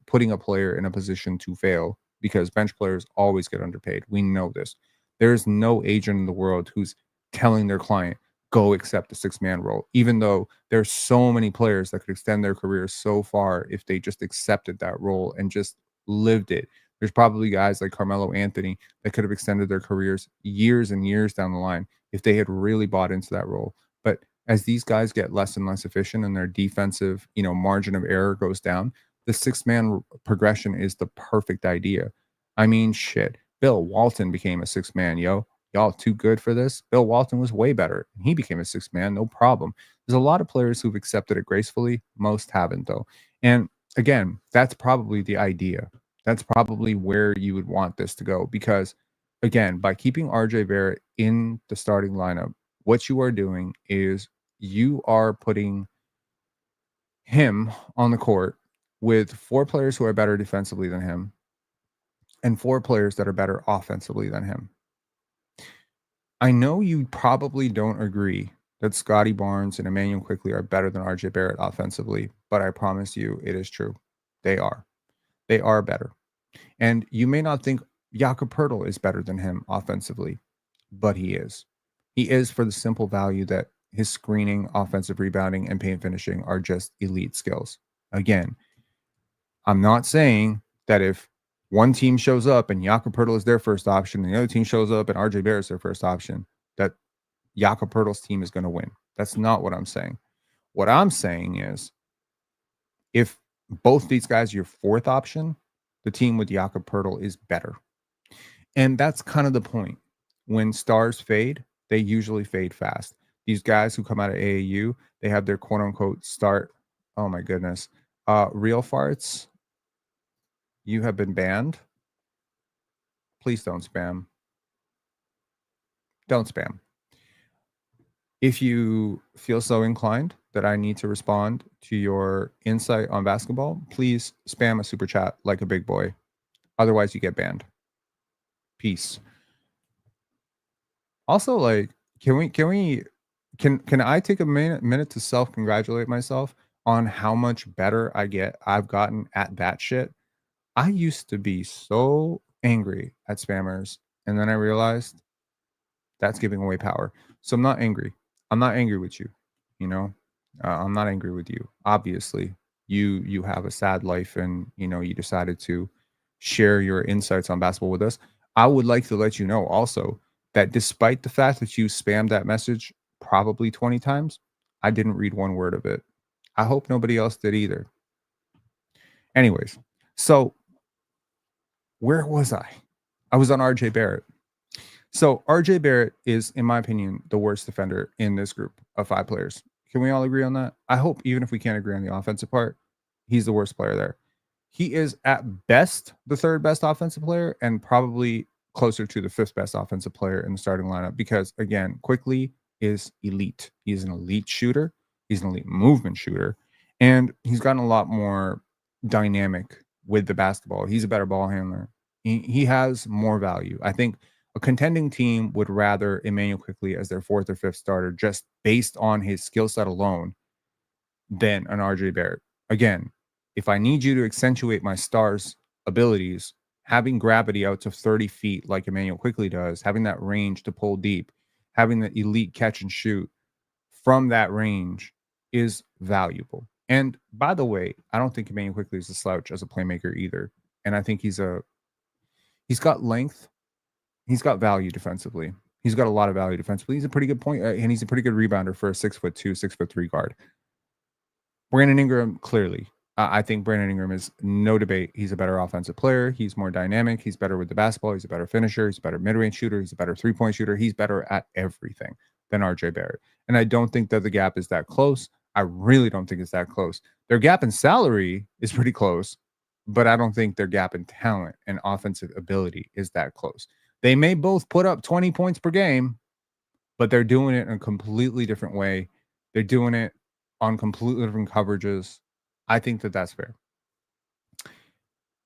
putting a player in a position to fail, because bench players always get underpaid. We know this. There's no agent in the world who's telling their client, go accept the six-man role, even though there's so many players that could extend their careers so far if they just accepted that role and just lived it. There's probably guys like Carmelo Anthony that could have extended their careers years and years down the line if they had really bought into that role. But as these guys get less and less efficient and their defensive, margin of error goes down, the six-man progression is the perfect idea. I mean, shit. Bill Walton became a six-man, yo. Y'all too good for this? Bill Walton was way better. He became a six-man, no problem. There's a lot of players who've accepted it gracefully. Most haven't, though. And again, that's probably the idea. That's probably where you would want this to go, because, again, by keeping RJ Barrett in the starting lineup, what you are doing is you are putting him on the court with four players who are better defensively than him and four players that are better offensively than him. I know you probably don't agree that Scottie Barnes and Emmanuel Quickley are better than RJ Barrett offensively, but I promise you it is true. They are. They are better. And you may not think Jakob Poeltl is better than him offensively, but he is. He is, for the simple value that his screening, offensive rebounding, and paint finishing are just elite skills. Again, I'm not saying that if one team shows up and Jakob Poeltl is their first option and the other team shows up and RJ Barrett is their first option, that Jakob Poeltl's team is going to win. That's not what I'm saying. What I'm saying is, if both these guys are your fourth option, the team with Jakob Poeltl is better. And that's kind of the point. When stars fade, they usually fade fast. These guys who come out of AAU, they have their quote unquote start. Oh my goodness. Real farts, you have been banned. Please don't spam. Don't spam. If you feel so inclined that I need to respond to your insight on basketball, please spam a super chat like a big boy. Otherwise, you get banned. Peace. Also, like, can I take a minute to self-congratulate myself on how much better I've gotten at that shit? I used to be so angry at spammers, and then I realized that's giving away power. So I'm not angry. I'm not angry with you. I'm not angry with you. Obviously, you have a sad life, and you decided to share your insights on basketball with us. I would like to let you know also that despite the fact that you spammed that message probably 20 times, I didn't read one word of it. I hope nobody else did either. Anyways, so where was I? I was on RJ Barrett. So RJ Barrett is, in my opinion, the worst defender in this group of five players. Can we all agree on that? I hope, even if we can't agree on the offensive part, he's the worst player there. He is at best the third best offensive player and probably closer to the fifth best offensive player in the starting lineup, because, again, Quickley is elite. He's an elite shooter. He's an elite movement shooter. And he's gotten a lot more dynamic with the basketball. He's a better ball handler. He has more value. I think a contending team would rather Emmanuel Quickley as their fourth or fifth starter just based on his skill set alone than an RJ Barrett. Again, if I need you to accentuate my star's abilities, having gravity out to 30 feet like Emmanuel Quickley does, having that range to pull deep, having the elite catch and shoot from that range is valuable. And by the way, I don't think Emmanuel Quickly is a slouch as a playmaker either. And I think he's got length, he's got value defensively. He's got a lot of value defensively. He's a pretty good point, and he's a pretty good rebounder for a 6'2", 6'3" guard. Brandon Ingram, clearly. I think Brandon Ingram is no debate. He's a better offensive player. He's more dynamic. He's better with the basketball. He's a better finisher. He's a better mid-range shooter. He's a better three-point shooter. He's better at everything than RJ Barrett. And I don't think that the gap is that close. I really don't think it's that close. Their gap in salary is pretty close, but I don't think their gap in talent and offensive ability is that close. They may both put up 20 points per game, but they're doing it in a completely different way. They're doing it on completely different coverages. I think that that's fair.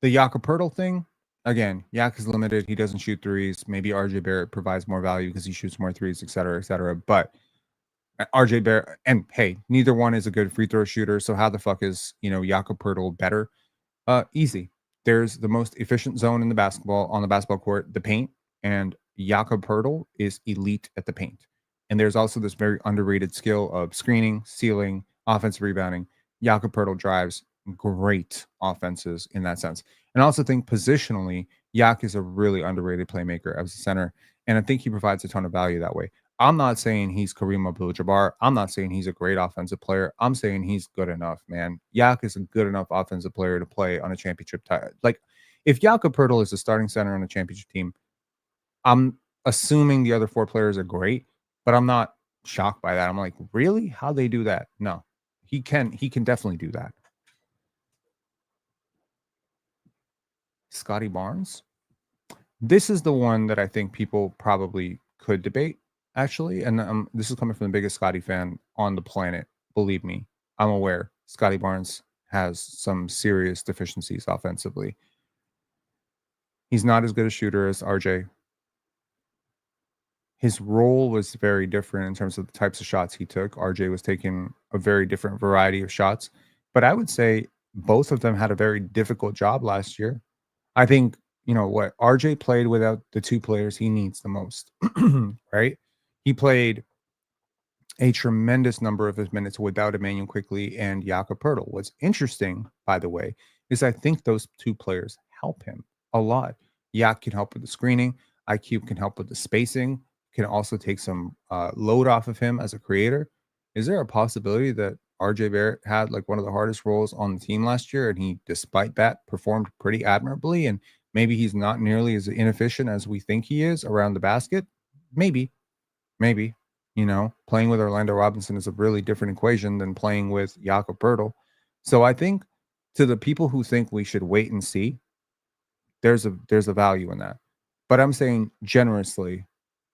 The Jakob Poeltl thing, again, Yak is limited. He doesn't shoot threes. Maybe RJ Barrett provides more value because he shoots more threes, et cetera, et cetera. But RJ Barrett, and hey, neither one is a good free throw shooter. So how the fuck is, Jakob Poeltl better? Easy. There's the most efficient zone in the basketball court, the paint, and Jakob Poeltl is elite at the paint. And there's also this very underrated skill of screening, sealing, offensive rebounding. Jakob Poeltl drives great offenses in that sense. And I also think positionally, Yak is a really underrated playmaker as a center. And I think he provides a ton of value that way. I'm not saying he's Kareem Abdul-Jabbar. I'm not saying he's a great offensive player. I'm saying he's good enough, man. Yak is a good enough offensive player to play on a championship Like, if Jakob Poeltl is a starting center on a championship team, I'm assuming the other four players are great, but I'm not shocked by that. I'm like, really? How they do that? No, he can definitely do that. Scottie Barnes. This is the one that I think people probably could debate, actually. And this is coming from the biggest Scottie fan on the planet. Believe me, I'm aware Scottie Barnes has some serious deficiencies offensively. He's not as good a shooter as RJ. His role was very different in terms of the types of shots he took. RJ was taking a very different variety of shots. But I would say both of them had a very difficult job last year. I think, what RJ played without the two players he needs the most, right? He played a tremendous number of his minutes without Emmanuel Quickly and Jakob Poeltl. What's interesting, by the way, is I think those two players help him a lot. Yak can help with the screening. IQ can help with the spacing, can also take some load off of him as a creator. Is there a possibility that RJ Barrett had like one of the hardest roles on the team last year, and he, despite that, performed pretty admirably? And maybe he's not nearly as inefficient as we think he is around the basket. Maybe. Playing with Orlando Robinson is a really different equation than playing with Jakob Poeltl. So I think to the people who think we should wait and see, there's a value in that. But I'm saying generously,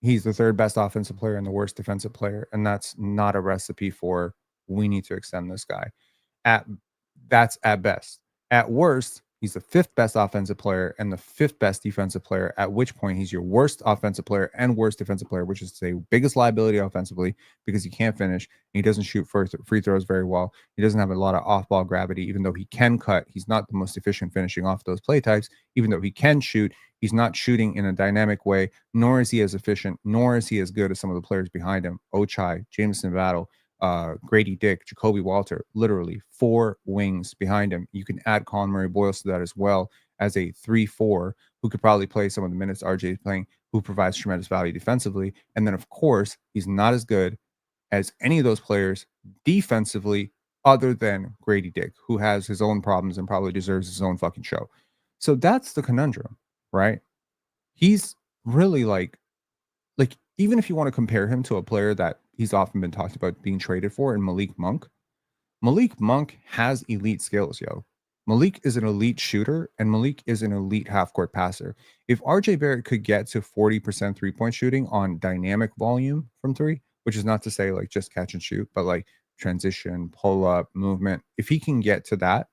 he's the third best offensive player and the worst defensive player, and that's not a recipe for we need to extend this guy. That's at best. At worst, he's the fifth best offensive player and the fifth best defensive player, at which point he's your worst offensive player and worst defensive player, which is to say biggest liability offensively because he can't finish. And he doesn't shoot free throws very well. He doesn't have a lot of off-ball gravity, even though he can cut. He's not the most efficient finishing off those play types. Even though he can shoot, he's not shooting in a dynamic way, nor is he as efficient, nor is he as good as some of the players behind him. Ochai, Jameson Battle, Grady Dick, Jacoby Walter, literally 4 wings behind him. You can add Colin Murray-Boyles to that as well as a 3-4 who could probably play some of the minutes RJ is playing, who provides tremendous value defensively. And then, of course, he's not as good as any of those players defensively other than Grady Dick, who has his own problems and probably deserves his own fucking show. So that's the conundrum, right? He's really like even if you want to compare him to a player that he's often been talked about being traded for in Malik Monk has elite skills, yo. Malik is an elite shooter and Malik is an elite half-court passer. If RJ Barrett could get to 40% three-point shooting on dynamic volume from three, which is not to say like just catch and shoot, but like transition, pull up, movement, if he can get to that,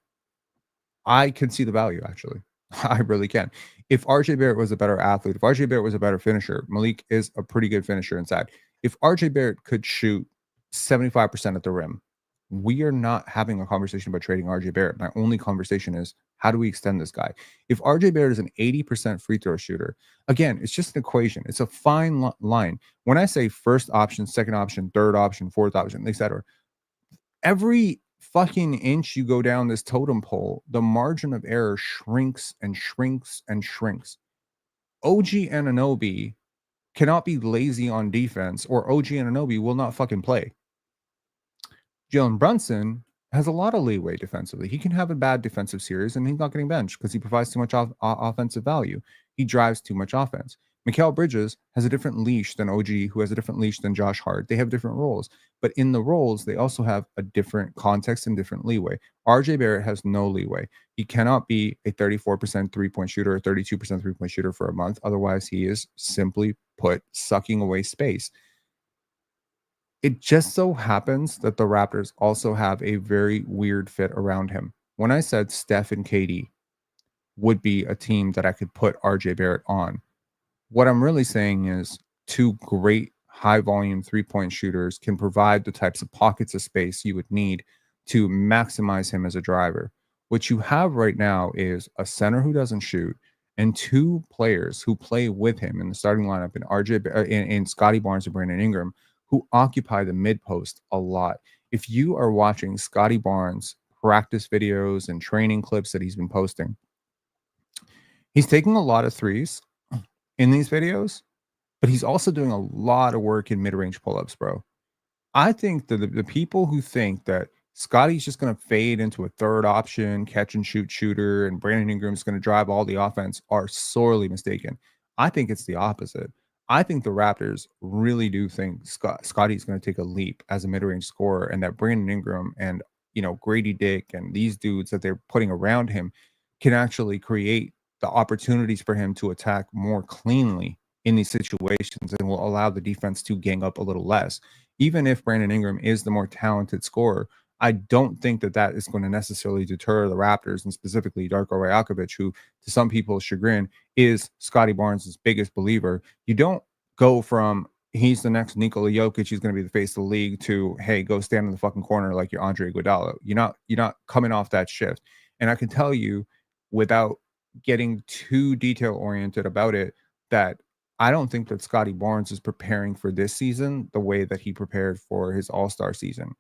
I can see the value actually. I really can. If RJ Barrett was a better athlete, if RJ Barrett was a better finisher, Malik is a pretty good finisher inside. If RJ Barrett could shoot 75% at the rim, we are not having a conversation about trading RJ Barrett. My only conversation is how do we extend this guy? If RJ Barrett is an 80% free throw shooter, again, it's just an equation. It's a fine line. When I say first option, second option, third option, fourth option, etc., every fucking inch you go down this totem pole, the margin of error shrinks and shrinks and shrinks. OG Anunoby cannot be lazy on defense, or OG Anunoby will not fucking play. Jalen Brunson has a lot of leeway defensively. He can have a bad defensive series and he's not getting benched because he provides too much offensive value. He drives too much offense. Mikal Bridges has a different leash than OG, who has a different leash than Josh Hart. They have different roles, but in the roles, they also have a different context and different leeway. RJ Barrett has no leeway. He cannot be a 34% three-point shooter or 32% three-point shooter for a month. Otherwise, he is simply put sucking away space. It just so happens that the Raptors also have a very weird fit around him. When I said Steph and KD would be a team that I could put RJ Barrett on, what I'm really saying is two great high volume 3-point shooters can provide the types of pockets of space you would need to maximize him as a driver. What you have right now is a center who doesn't shoot and two players who play with him in the starting lineup in Scottie Barnes and Brandon Ingram, who occupy the mid post a lot. If you are watching Scottie Barnes practice videos and training clips that he's been posting, he's taking a lot of threes in these videos, but he's also doing a lot of work in mid-range pull-ups, bro. I think that the people who think that Scottie's just going to fade into a third option, catch and shoot shooter, and Brandon Ingram's going to drive all the offense are sorely mistaken. I think it's the opposite. I think the Raptors really do think Scottie's going to take a leap as a mid-range scorer, and that Brandon Ingram and Grady Dick and these dudes that they're putting around him can actually create the opportunities for him to attack more cleanly in these situations, and will allow the defense to gang up a little less. Even if Brandon Ingram is the more talented scorer, I don't think that is going to necessarily deter the Raptors, and specifically Darko Rajakovic, who, to some people's chagrin, is Scottie Barnes' biggest believer. You don't go from he's the next Nikola Jokic, he's going to be the face of the league, to hey, go stand in the fucking corner like you're Andre Iguodala. You're not coming off that shift. And I can tell you, without getting too detail oriented about it, that I don't think that Scottie Barnes is preparing for this season the way that he prepared for his All-Star season.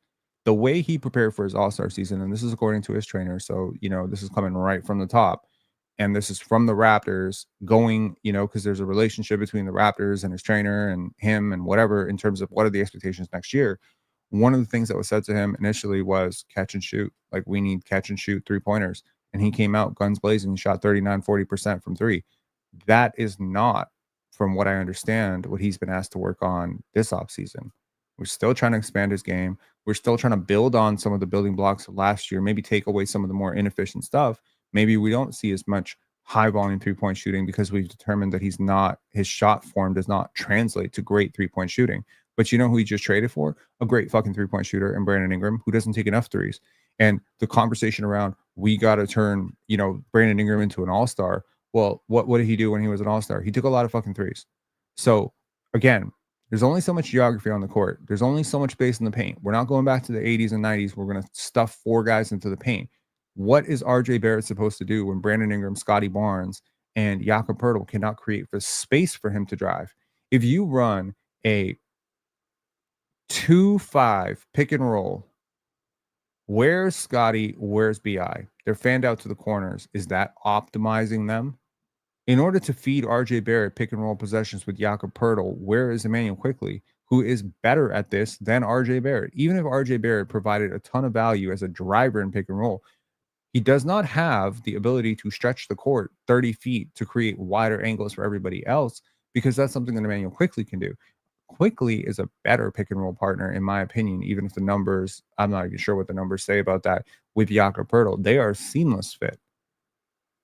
The way he prepared for his All-Star season, and this is according to his trainer, so, this is coming right from the top, and this is from the Raptors going, because there's a relationship between the Raptors and his trainer and him and whatever in terms of what are the expectations next year. One of the things that was said to him initially was catch and shoot. Like, we need catch and shoot 3-pointers. And he came out guns blazing and shot 39-40% from three. That is not, from what I understand, what he's been asked to work on this offseason. We're still trying to expand his game. We're still trying to build on some of the building blocks of last year, maybe take away some of the more inefficient stuff. Maybe we don't see as much high volume 3-point shooting because we've determined that his shot form does not translate to great 3-point shooting. But you know who he just traded for? A great fucking 3-point shooter in Brandon Ingram, who doesn't take enough threes. And the conversation around, we got to turn, Brandon Ingram into an all-star. Well, what did he do when he was an all-star? He took a lot of fucking threes. So again, there's only so much geography on the court. There's only so much space in the paint. We're not going back to the 80s and 90s. We're going to stuff 4 guys into the paint. What is RJ Barrett supposed to do when Brandon Ingram, Scottie Barnes, and Jakob Poeltl cannot create the space for him to drive? If you run a 2-5 pick and roll, where's Scottie? Where's BI? They're fanned out to the corners. Is that optimizing them? In order to feed RJ Barrett pick and roll possessions with Jakob Poeltl, where is Immanuel Quickley, who is better at this than RJ Barrett? Even if RJ Barrett provided a ton of value as a driver in pick and roll, he does not have the ability to stretch the court 30 feet to create wider angles for everybody else, because that's something that Immanuel Quickley can do. Quickley is a better pick and roll partner, in my opinion, even if the numbers, I'm not even sure what the numbers say about that with Jakob Poeltl. They are a seamless fit.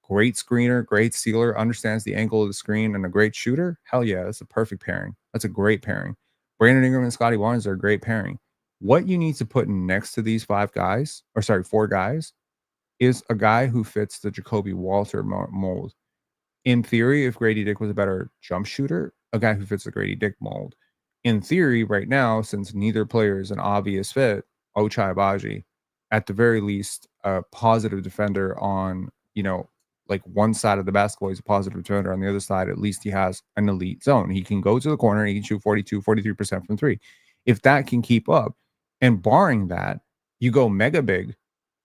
Great screener, great sealer, understands the angle of the screen, and a great shooter. Hell yeah, that's a perfect pairing. That's a great pairing. Brandon Ingram and Scottie Barnes are a great pairing. What you need to put next to these 4 guys, is a guy who fits the Jacoby Walter mold. In theory, if Grady Dick was a better jump shooter, a guy who fits the Grady Dick mold. In theory, right now, since neither player is an obvious fit, Ochai Agbaji, at the very least, a positive defender on, like one side of the basketball, he's a positive defender. On the other side, at least he has an elite zone. He can go to the corner, he can shoot 42, 43% from 3. If that can keep up, and barring that, You go mega big.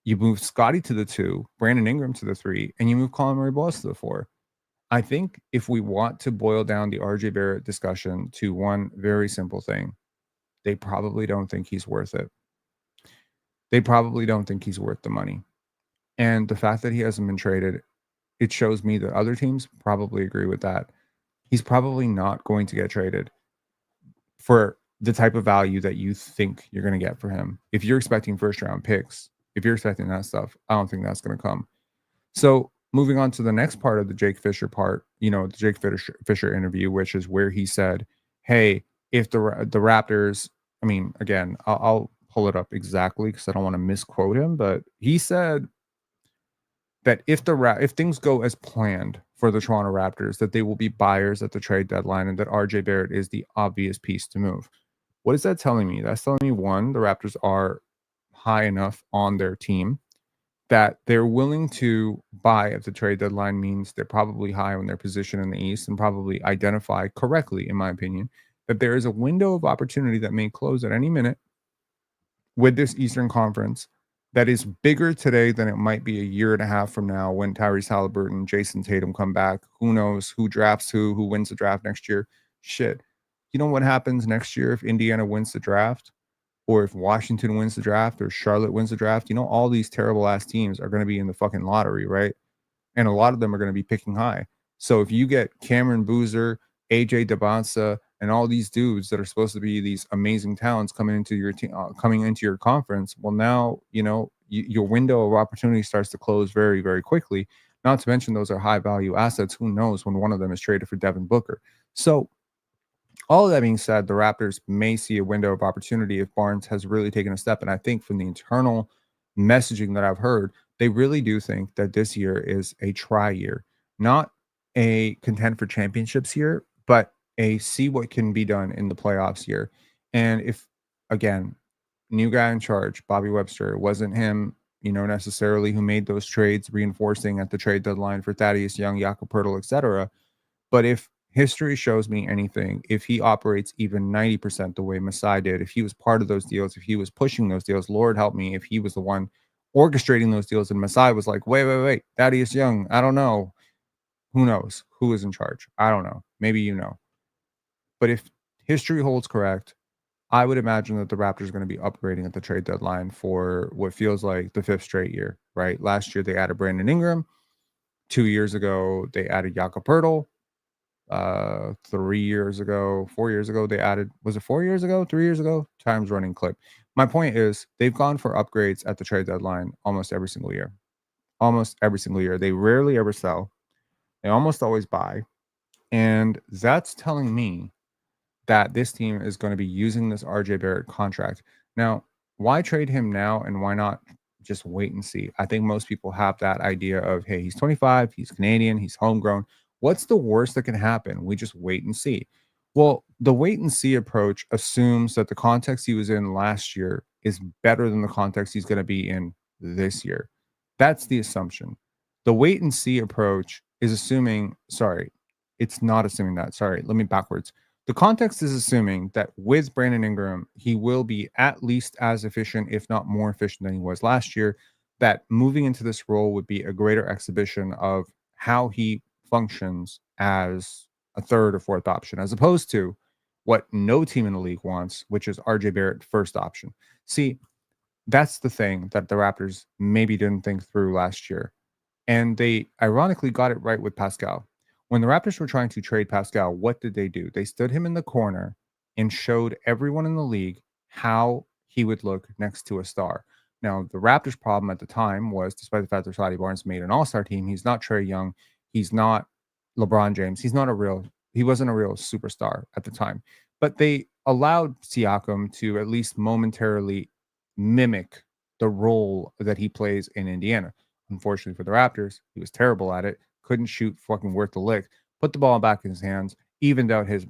You move Scottie to the 2, Brandon Ingram to the 3, and you move Colin Murray-Boyles to the 4. I think if we want to boil down the RJ Barrett discussion to one very simple thing, they probably don't think he's worth it. They probably don't think he's worth the money. And the fact that he hasn't been traded, it shows me that other teams probably agree with that. He's probably not going to get traded for the type of value that you think you're going to get for him. If you're expecting first round picks, if you're expecting that stuff, I don't think that's going to come. So moving on to the next part of the Jake Fischer part, the Jake Fischer interview, which is where he said, hey, if the Raptors, I mean, again, I'll pull it up exactly because I don't want to misquote him, but he said that if things go as planned for the Toronto Raptors, that they will be buyers at the trade deadline and that RJ Barrett is the obvious piece to move. What is that telling me? That's telling me, one, the Raptors are high enough on their team that they're willing to buy at the trade deadline means they're probably high on their position in the East and probably identify correctly, in my opinion, that there is a window of opportunity that may close at any minute with this Eastern Conference that is bigger today than it might be a year and a half from now when Tyrese Halliburton and Jason Tatum come back. Who knows who drafts who wins the draft next year? Shit. You know what happens next year if Indiana wins the draft? Or if Washington wins the draft or Charlotte wins the draft? All these terrible ass teams are going to be in the fucking lottery, right? And a lot of them are going to be picking high. So if you get Cameron Boozer, AJ Debonsa, and all these dudes that are supposed to be these amazing talents coming into your team, coming into your conference, well, now your window of opportunity starts to close very, very quickly. Not to mention those are high value assets. Who knows when one of them is traded for Devin Booker? So all of that being said, the Raptors may see a window of opportunity if Barnes has really taken a step. And I think from the internal messaging that I've heard, they really do think that this year is a try year, not a contend for championships year, but a see what can be done in the playoffs year. And if, again, new guy in charge, Bobby Webster, it wasn't him, necessarily who made those trades, reinforcing at the trade deadline for Thaddeus Young, Jakob Poeltl, etc. But if history shows me anything, if he operates even 90% the way Masai did, if he was part of those deals, if he was pushing those deals, Lord help me, if he was the one orchestrating those deals and Masai was like, wait, Thaddeus Young, I don't know. Who knows who is in charge? I don't know. Maybe you know. But if history holds correct, I would imagine that the Raptors are going to be upgrading at the trade deadline for what feels like the 5th straight year, right? Last year, they added Brandon Ingram. 2 years ago, they added Jakob Poeltl. 3 years ago, 4 years ago, they added, was it 4 years ago, 3 years ago? Time's running clip. My point is they've gone for upgrades at the trade deadline almost every single year. Almost every single year. They rarely ever sell. They almost always buy. And that's telling me that this team is going to be using this RJ Barrett contract. Now, why trade him now and why not just wait and see? I think most people have that idea of, hey, he's 25, he's Canadian, he's homegrown. What's the worst that can happen? We just wait and see. Well, the wait and see approach assumes that the context he was in last year is better than the context he's going to be in this year. That's the assumption. The wait and see approach is assuming, sorry, it's not assuming that. Sorry, let me backwards. The context is assuming that with Brandon Ingram, he will be at least as efficient, if not more efficient than he was last year, that moving into this role would be a greater exhibition of how he functions as a third or fourth option, as opposed to what no team in the league wants, which is RJ Barrett first option. See, that's the thing that the Raptors maybe didn't think through last year. And they ironically got it right with Pascal. When the Raptors were trying to trade Pascal, what did they do? They stood him in the corner and showed everyone in the league how he would look next to a star. Now, the Raptors' problem at the time was, despite the fact that Scottie Barnes made an all-star team, he's not Trae Young, he's not LeBron James, he wasn't a real superstar at the time. But they allowed Siakam to at least momentarily mimic the role that he plays in Indiana. Unfortunately for the Raptors, he was terrible at it. Couldn't shoot fucking worth the lick. Put the ball back in his hands, evened out his,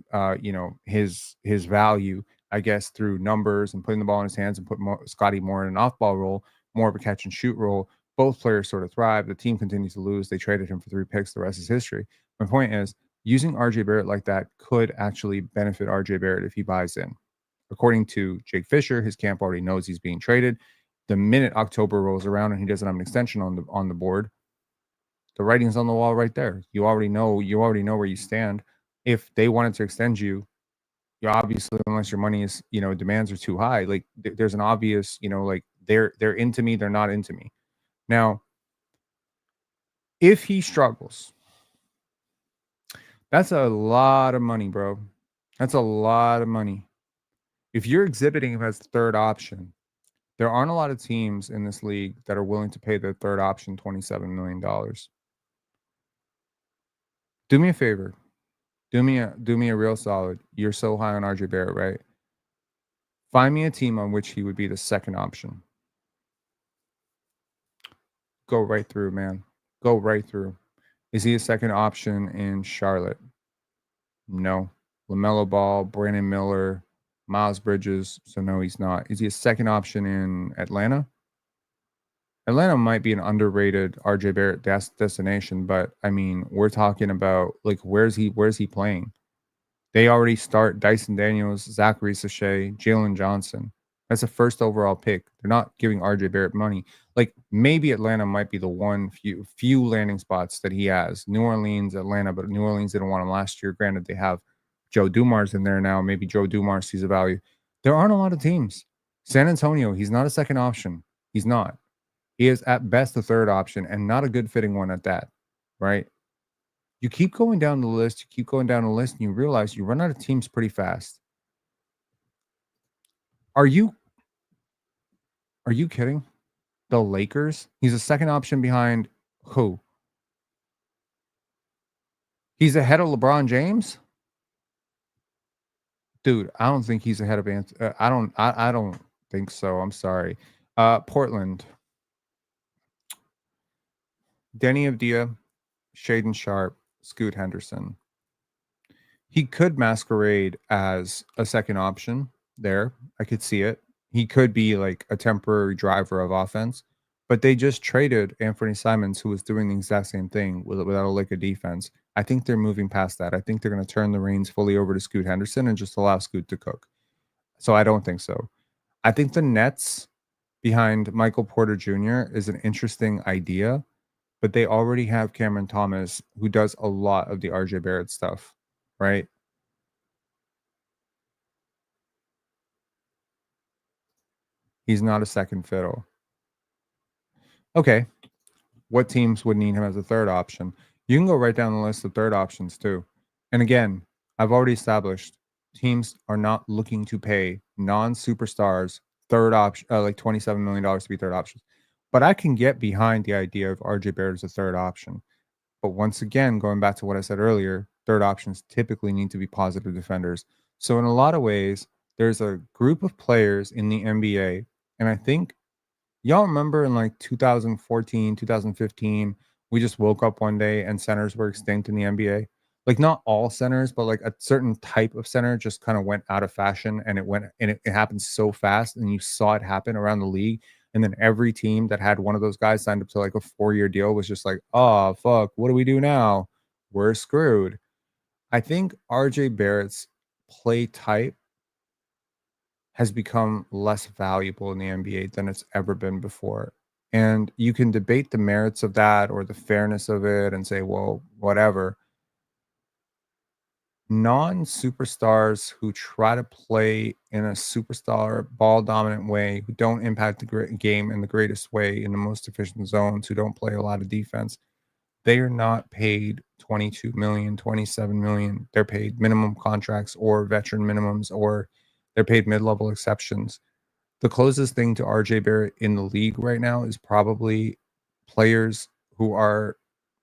his value, I guess, through numbers and putting the ball in his hands and put Scottie more in an off-ball role, more of a catch and shoot role. Both players sort of thrive. The team continues to lose. They traded him for 3 picks. The rest is history. My point is, using RJ Barrett like that could actually benefit RJ Barrett if he buys in. According to Jake Fischer, his camp already knows he's being traded. The minute October rolls around and he doesn't have an extension on the board, the writing's on the wall right there. You already know where you stand. If they wanted to extend you, you obviously, unless your money is, demands are too high, like there's an obvious, like they're into me, they're not into me. Now, if he struggles, that's a lot of money, bro. That's a lot of money. If you're exhibiting him as the third option, there aren't a lot of teams in this league that are willing to pay the third option $27 million. Do me a favor. Do me a real solid. You're so high on RJ Barrett, right? Find me a team on which he would be the second option. Go right through, man. Go right through. Is he a second option in Charlotte? No. LaMelo Ball, Brandon Miller, Miles Bridges. So no, he's not. Is he a second option in Atlanta? Atlanta might be an underrated RJ Barrett destination, but I mean, we're talking about like where's he playing? They already start Dyson Daniels, Zachary Sachet, Jalen Johnson. That's a first overall pick. They're not giving RJ Barrett money. Like maybe Atlanta might be the one few landing spots that he has. New Orleans, Atlanta, but New Orleans didn't want him last year. Granted, they have Joe Dumars in there now. Maybe Joe Dumars sees a value. There aren't a lot of teams. San Antonio, he's not a second option. He's not. He is at best the third option and not a good fitting one at that, right? You keep going down the list, and you realize you run out of teams pretty fast. Are you kidding? The Lakers? He's a second option behind who? He's ahead of LeBron James? Dude, I don't think he's ahead of I don't think so. I'm sorry. Portland. Denny Avdia, Shaden Sharp, Scoot Henderson. He could masquerade as a second option there. I could see it. He could be like a temporary driver of offense, but they just traded Anthony Simons, who was doing the exact same thing without a lick of defense. I think they're moving past that. I think they're going to turn the reins fully over to Scoot Henderson and just allow Scoot to cook. So I don't think so. I think the Nets behind Michael Porter Jr. is an interesting idea, but they already have Cameron Thomas, who does a lot of the RJ Barrett stuff, right? He's not a second fiddle. Okay. What teams would need him as a third option? You can go right down the list of third options too. And again, I've already established teams are not looking to pay non-superstars third option, like $27 million to be third options. But I can get behind the idea of RJ Barrett as a third option. But once again, going back to what I said earlier, third options typically need to be positive defenders. So in a lot of ways, there's a group of players in the NBA, and I think y'all remember in like 2014, 2015, we just woke up one day and centers were extinct in the NBA. Like not all centers, but like a certain type of center just kind of went out of fashion and it happened so fast and you saw it happen around the league. And then every team that had one of those guys signed up to like a 4-year deal was just like, oh fuck, what do we do now? We're screwed. I think RJ Barrett's play type has become less valuable in the NBA than it's ever been before. And you can debate the merits of that or the fairness of it and say, well, whatever. Non-superstars who try to play in a superstar ball dominant way, who don't impact the game in the greatest way in the most efficient zones, who don't play a lot of defense, they are not paid 22 million, 27 million. They're paid minimum contracts or veteran minimums, or they're paid mid-level exceptions. The closest thing to RJ Barrett in the league right now is probably players who are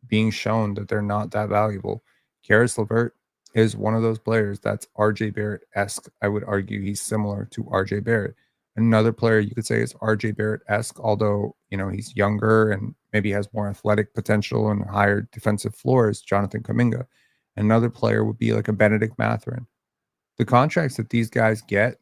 being shown that they're not that valuable. Karis LeVert is one of those players that's RJ Barrett-esque. I would argue he's similar to RJ Barrett. Another player you could say is RJ Barrett-esque, although he's younger and maybe has more athletic potential and higher defensive floors, Jonathan Kuminga. Another player would be like a Benedict Mathurin. The contracts that these guys get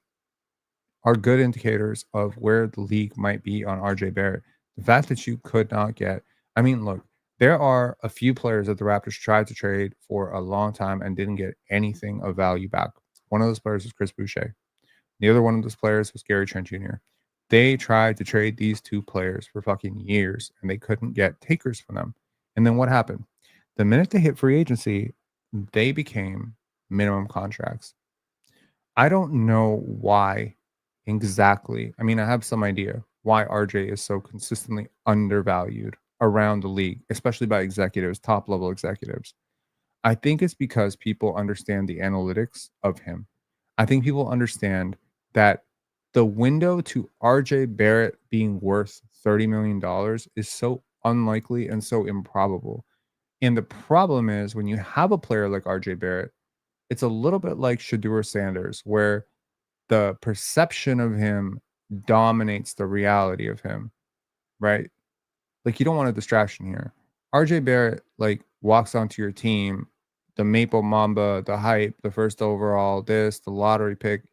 are good indicators of where the league might be on RJ Barrett. The fact that you could not get, I mean, look, there are a few players that the Raptors tried to trade for a long time and didn't get anything of value back. One of those players was Chris Boucher. The other one of those players was Gary Trent Jr. They tried to trade these two players for fucking years and they couldn't get takers for them. And then what happened? The minute they hit free agency, they became minimum contracts. I don't know why exactly. I mean, I have some idea why RJ is so consistently undervalued around the league, especially by executives, top level executives. I think it's because people understand the analytics of him. I think people understand that the window to RJ Barrett being worth $30 million is so unlikely and so improbable. And the problem is when you have a player like RJ Barrett, it's a little bit like Shedeur Sanders, where the perception of him dominates the reality of him, right? Like, you don't want a distraction here. RJ Barrett, like, walks onto your team, the Maple Mamba, the hype, the first overall, this, the lottery pick.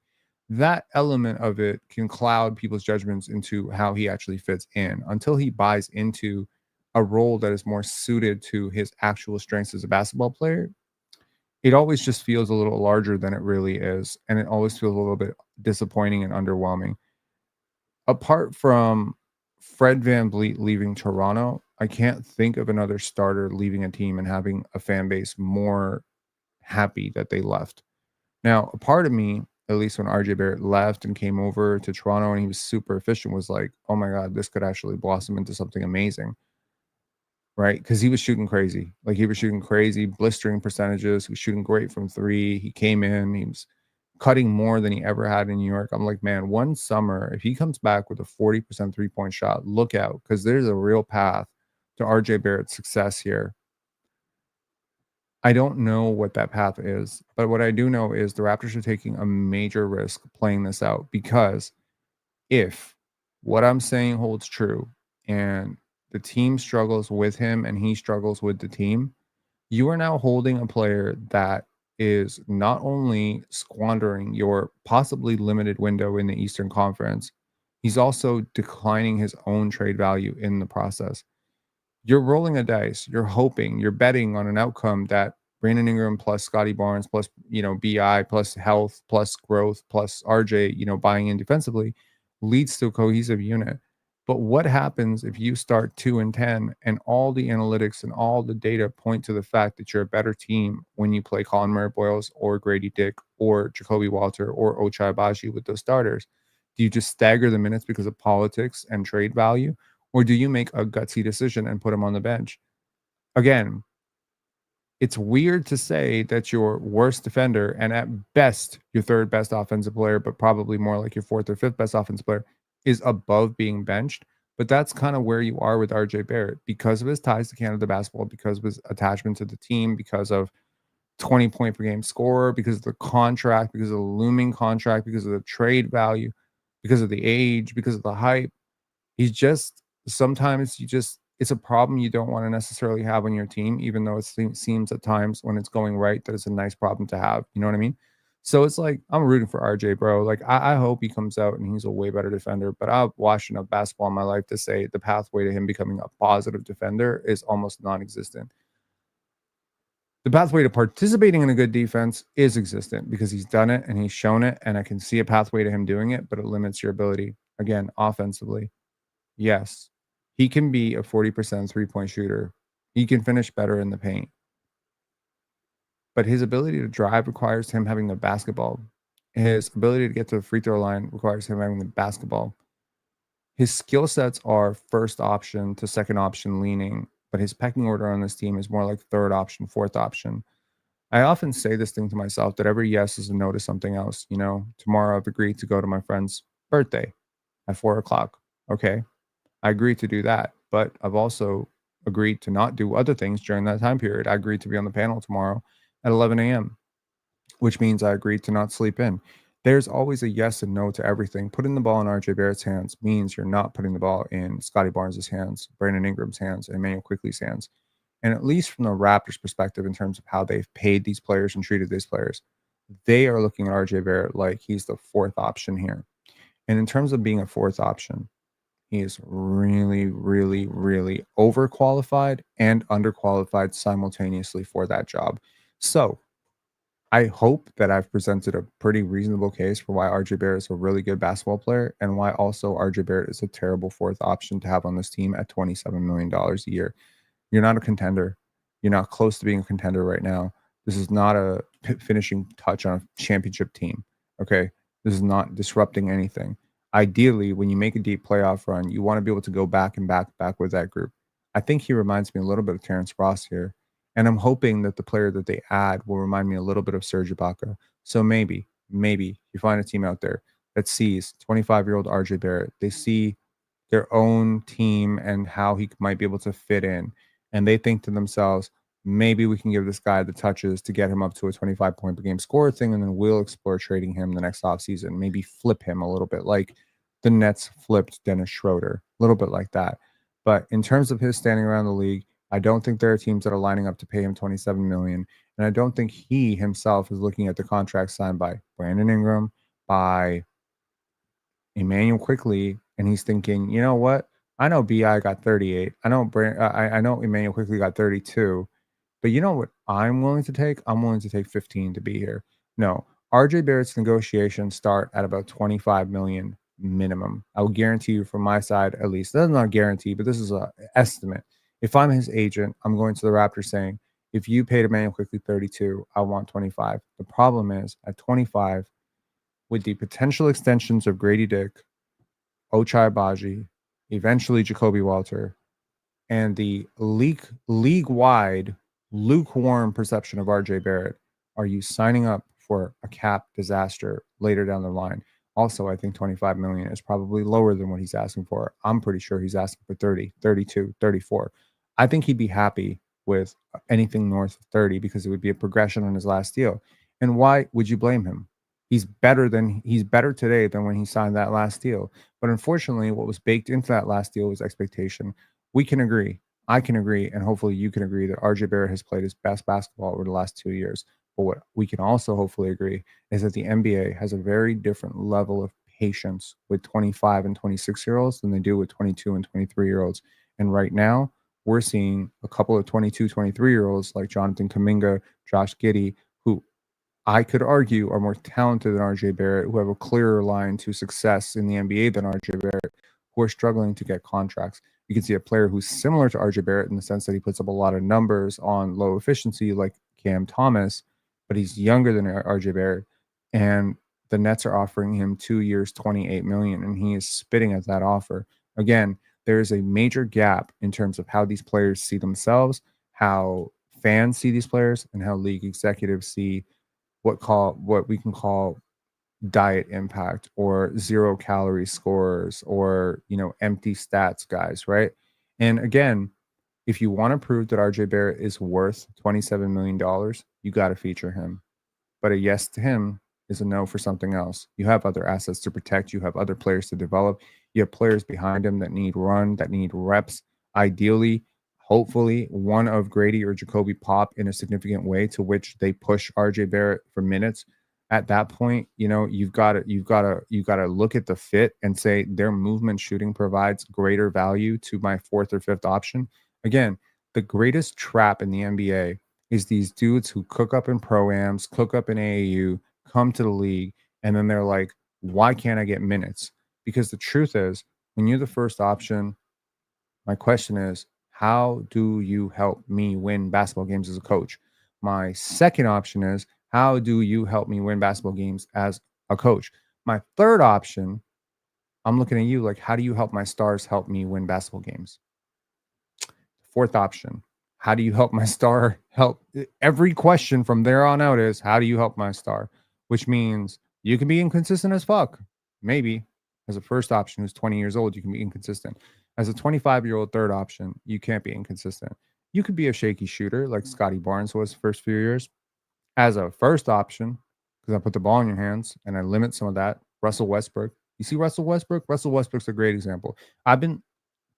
That element of it can cloud people's judgments into how he actually fits in until he buys into a role that is more suited to his actual strengths as a basketball player. It always just feels a little larger than it really is, and it always feels a little bit disappointing and underwhelming. Apart from Fred VanVleet leaving Toronto, I can't think of another starter leaving a team and having a fan base more happy that they left. Now, a part of me, at least when RJ Barrett left and came over to Toronto and he was super efficient, was like, oh my God, this could actually blossom into something amazing. Right? Because he was shooting crazy. Like, he was shooting crazy, blistering percentages. He was shooting great from three. He came in, he was cutting more than he ever had in New York. I'm like, man, one summer, if he comes back with a 40% 3-point shot, look out, because there's a real path to RJ Barrett's success here. I don't know what that path is, but what I do know is the Raptors are taking a major risk playing this out, because if what I'm saying holds true and the team struggles with him and he struggles with the team, you are now holding a player that is not only squandering your possibly limited window in the Eastern Conference, he's also declining his own trade value in the process. You're rolling a dice, you're hoping, you're betting on an outcome that Brandon Ingram plus Scottie Barnes plus, BI plus health plus growth plus RJ, buying in defensively leads to a cohesive unit. But what happens if you start 2-10 and all the analytics and all the data point to the fact that you're a better team when you play Colin Murray-Boyles or Grady Dick or Jacoby Walter or Ochai Agbaji with those starters? Do you just stagger the minutes because of politics and trade value? Or do you make a gutsy decision and put him on the bench? Again, it's weird to say that your worst defender and at best your third best offensive player, but probably more like your fourth or fifth best offensive player, is above being benched. But that's kind of where you are with RJ Barrett because of his ties to Canada basketball, because of his attachment to the team, because of 20 point per game scorer, because of the contract, because of the looming contract, because of the trade value, because of the age, because of the hype. He's just sometimes it's a problem you don't want to necessarily have on your team, even though it seems at times when it's going right that it's a nice problem to have. You know what I mean? So it's like I'm rooting for RJ, bro. Like I hope he comes out and he's a way better defender. But I've watched enough basketball in my life to say the pathway to him becoming a positive defender is almost non-existent. The pathway to participating in a good defense is existent because he's done it and he's shown it, and I can see a pathway to him doing it, but it limits your ability again offensively. Yes, he can be a 40% 3-point shooter. He can finish better in the paint. But his ability to drive requires him having the basketball. His ability to get to the free throw line requires him having the basketball. His skill sets are first option to second option leaning, but his pecking order on this team is more like third option, fourth option. I often say this thing to myself that every yes is a no to something else. Tomorrow I've agreed to go to my friend's birthday at 4 o'clock. Okay. I agreed to do that, but I've also agreed to not do other things during that time period. I agreed to be on the panel tomorrow at 11 a.m., which means I agreed to not sleep in. There's always a yes and no to everything. Putting the ball in RJ Barrett's hands means you're not putting the ball in Scottie Barnes' hands, Brandon Ingram's hands, and Emmanuel Quickley's hands. And at least from the Raptors' perspective, in terms of how they've paid these players and treated these players, they are looking at RJ Barrett like he's the fourth option here. And in terms of being a fourth option, he is really, really, really overqualified and underqualified simultaneously for that job. So I hope that I've presented a pretty reasonable case for why RJ Barrett is a really good basketball player and why also RJ Barrett is a terrible fourth option to have on this team at $27 million a year. You're not a contender. You're not close to being a contender right now. This is not a finishing touch on a championship team. Okay. This is not disrupting anything. Ideally, when you make a deep playoff run, you want to be able to go back and back with that group. I think he reminds me a little bit of Terrence Ross here. And I'm hoping that the player that they add will remind me a little bit of Serge Ibaka. So maybe you find a team out there that sees 25-year-old RJ Barrett. They see their own team and how he might be able to fit in. And they think to themselves, maybe we can give this guy the touches to get him up to a 25 point per game score thing, and then we'll explore trading him the next offseason. Maybe flip him a little bit like the Nets flipped Dennis Schroeder, a little bit like that. But in terms of his standing around the league, I don't think there are teams that are lining up to pay him $27 million. And I don't think he himself is looking at the contract signed by Brandon Ingram, by Emmanuel Quickly, and he's thinking, you know what? I know Bi got 38. I know Emmanuel Quickly got 32. But you know what I'm willing to take? I'm willing to take 15 to be here. No, RJ Barrett's negotiations start at about 25 million minimum. I will guarantee you from my side, at least. That's not a guarantee, but this is an estimate. If I'm his agent, I'm going to the Raptors saying, if you paid Emmanuel Quickly 32, I want 25. The problem is at 25, with the potential extensions of Grady Dick, Ochai Baji, eventually Jacoby Walter, and the league-wide lukewarm perception of RJ Barrett, are you signing up for a cap disaster later down the line? Also, I think 25 million is probably lower than what he's asking for. I'm pretty sure he's asking for 30, 32, 34. I think he'd be happy with anything north of 30 because it would be a progression on his last deal. And why would you blame him? He's better today than when he signed that last deal. But unfortunately, what was baked into that last deal was expectation. We can agree. I can agree, and hopefully you can agree that RJ Barrett has played his best basketball over the last 2 years. But what we can also hopefully agree is that the NBA has a very different level of patience with 25 and 26-year-olds than they do with 22 and 23-year-olds. And right now, we're seeing a couple of 22, 23-year-olds like Jonathan Kuminga, Josh Giddey, who I could argue are more talented than RJ Barrett, who have a clearer line to success in the NBA than RJ Barrett, who are struggling to get contracts. You can see a player who's similar to RJ Barrett in the sense that he puts up a lot of numbers on low efficiency, like Cam Thomas, but he's younger than RJ Barrett. And the Nets are offering him 2 years, $28 million, and he is spitting at that offer. Again, there is a major gap in terms of how these players see themselves, how fans see these players, and how league executives see what we can call diet impact or 0 calorie scores or empty stats guys, right? And again, if you want to prove that RJ Barrett is worth $27 million, you got to feature him. But a yes to him is a no for something else. You have other assets to protect. You have other players to develop. You have players behind him that need run, that need reps. Ideally, hopefully, one of Grady or Jacoby pop in a significant way to which they push RJ Barrett for minutes. At that point, you've got to look at the fit and say their movement shooting provides greater value to my fourth or fifth option. Again, the greatest trap in the NBA is these dudes who cook up in pro-ams, cook up in AAU, come to the league, and then they're like, why can't I get minutes? Because the truth is, when you're the first option, my question is, how do you help me win basketball games as a coach? My second option is, how do you help me win basketball games as a coach? My third option, I'm looking at you like, how do you help my stars help me win basketball games? Fourth option, how do you help my star help? Every question from there on out is, how do you help my star? Which means you can be inconsistent as fuck. Maybe as a first option who's 20 years old, you can be inconsistent. As a 25-year-old third option, you can't be inconsistent. You could be a shaky shooter like Scottie Barnes was the first few years. As a first option, because I put the ball in your hands and I limit some of that, Russell Westbrook. You see Russell Westbrook? Russell Westbrook's a great example. I've been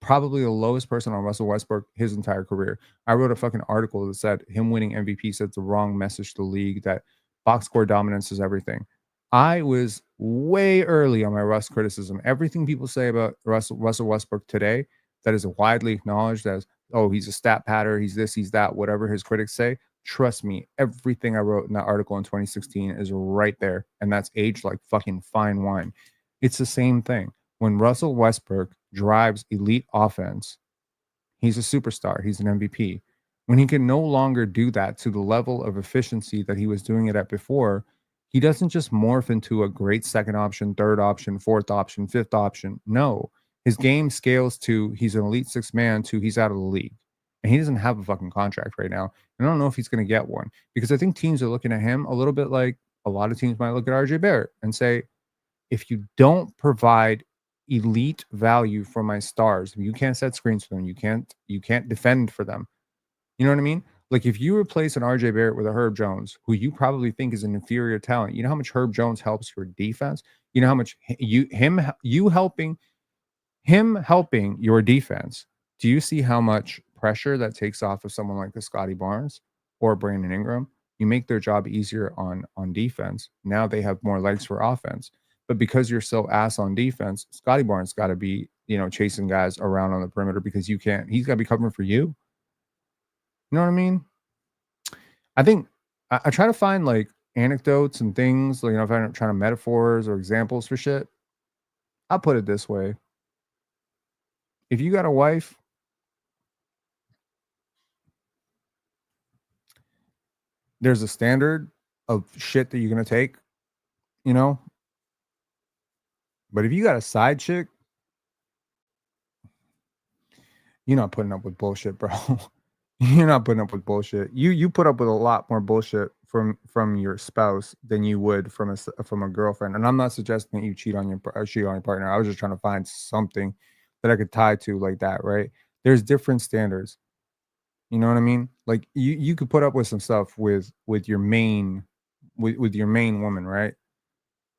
probably the lowest person on Russell Westbrook his entire career. I wrote a fucking article that said him winning MVP sends the wrong message to the league, that box score dominance is everything. I was way early on my Russ criticism. Everything people say about Russell Westbrook today that is widely acknowledged as, oh, he's a stat patter, he's this, he's that, whatever his critics say, Trust me, everything I wrote in that article in 2016 is right there. And that's aged like fucking fine wine. It's the same thing. When Russell Westbrook drives elite offense, he's a superstar. He's an MVP. When he can no longer do that to the level of efficiency that he was doing it at before, he doesn't just morph into a great second option, third option, fourth option, fifth option. No, his game scales to he's an elite six man to he's out of the league. And he doesn't have a fucking contract right now. And I don't know if he's going to get one because I think teams are looking at him a little bit like a lot of teams might look at RJ Barrett and say, if you don't provide elite value for my stars, you can't set screens for them, you can't defend for them. You know what I mean? Like if you replace an RJ Barrett with a Herb Jones, who you probably think is an inferior talent, you know how much Herb Jones helps your defense? You know how much him helping your defense. Do you see how much pressure that takes off of someone like the Scottie Barnes or Brandon Ingram? You make their job easier on defense. Now they have more legs for offense. But because you're so ass on defense, Scottie Barnes got to be, chasing guys around on the perimeter because you can't. He's got to be covering for you. You know what I mean? I think I try to find like anecdotes and things, like, if I'm trying to metaphors or examples for shit. I'll put it this way. If you got a wife, there's a standard of shit that you're going to take, But if you got a side chick, you're not putting up with bullshit, bro. You're not putting up with bullshit. You put up with a lot more bullshit from your spouse than you would from a girlfriend. And I'm not suggesting that you cheat on your partner. I was just trying to find something that I could tie to like that, right? There's different standards. You know what I mean? Like you could put up with some stuff with your main woman, right?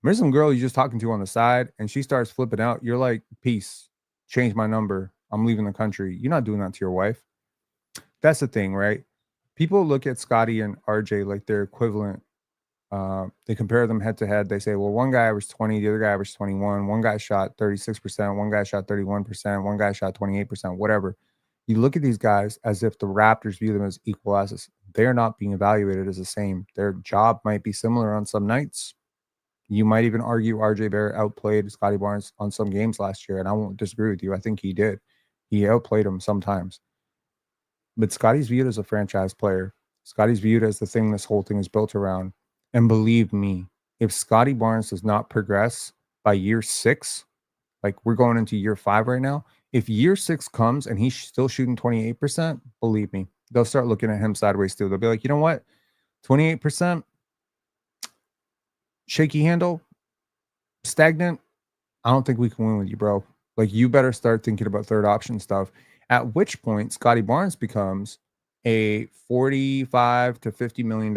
There's some girl you're just talking to on the side and she starts flipping out. You're like, peace, change my number. I'm leaving the country. You're not doing that to your wife. That's the thing, right? People look at Scottie and RJ like they're equivalent. They compare them head to head. They say, well, one guy averaged 20, the other guy averaged 21. One guy shot 36%, one guy shot 31%, one guy shot 28%, whatever. You look at these guys as if the Raptors view them as equal assets. They're not being evaluated as the same. Their job might be similar on some nights. You might even argue RJ Barrett outplayed Scottie Barnes on some games last year, and I won't disagree with you. I think he did. He outplayed him sometimes. But Scottie's viewed as a franchise player. Scottie's viewed as the thing this whole thing is built around. And believe me, if Scottie Barnes does not progress by year 6, like we're going into year 5 right now, if year 6 comes and he's still shooting 28%, believe me, they'll start looking at him sideways too. They'll be like, you know what? 28%, shaky handle, stagnant. I don't think we can win with you, bro. Like, you better start thinking about third option stuff. At which point, Scottie Barnes becomes a $45 to $50 million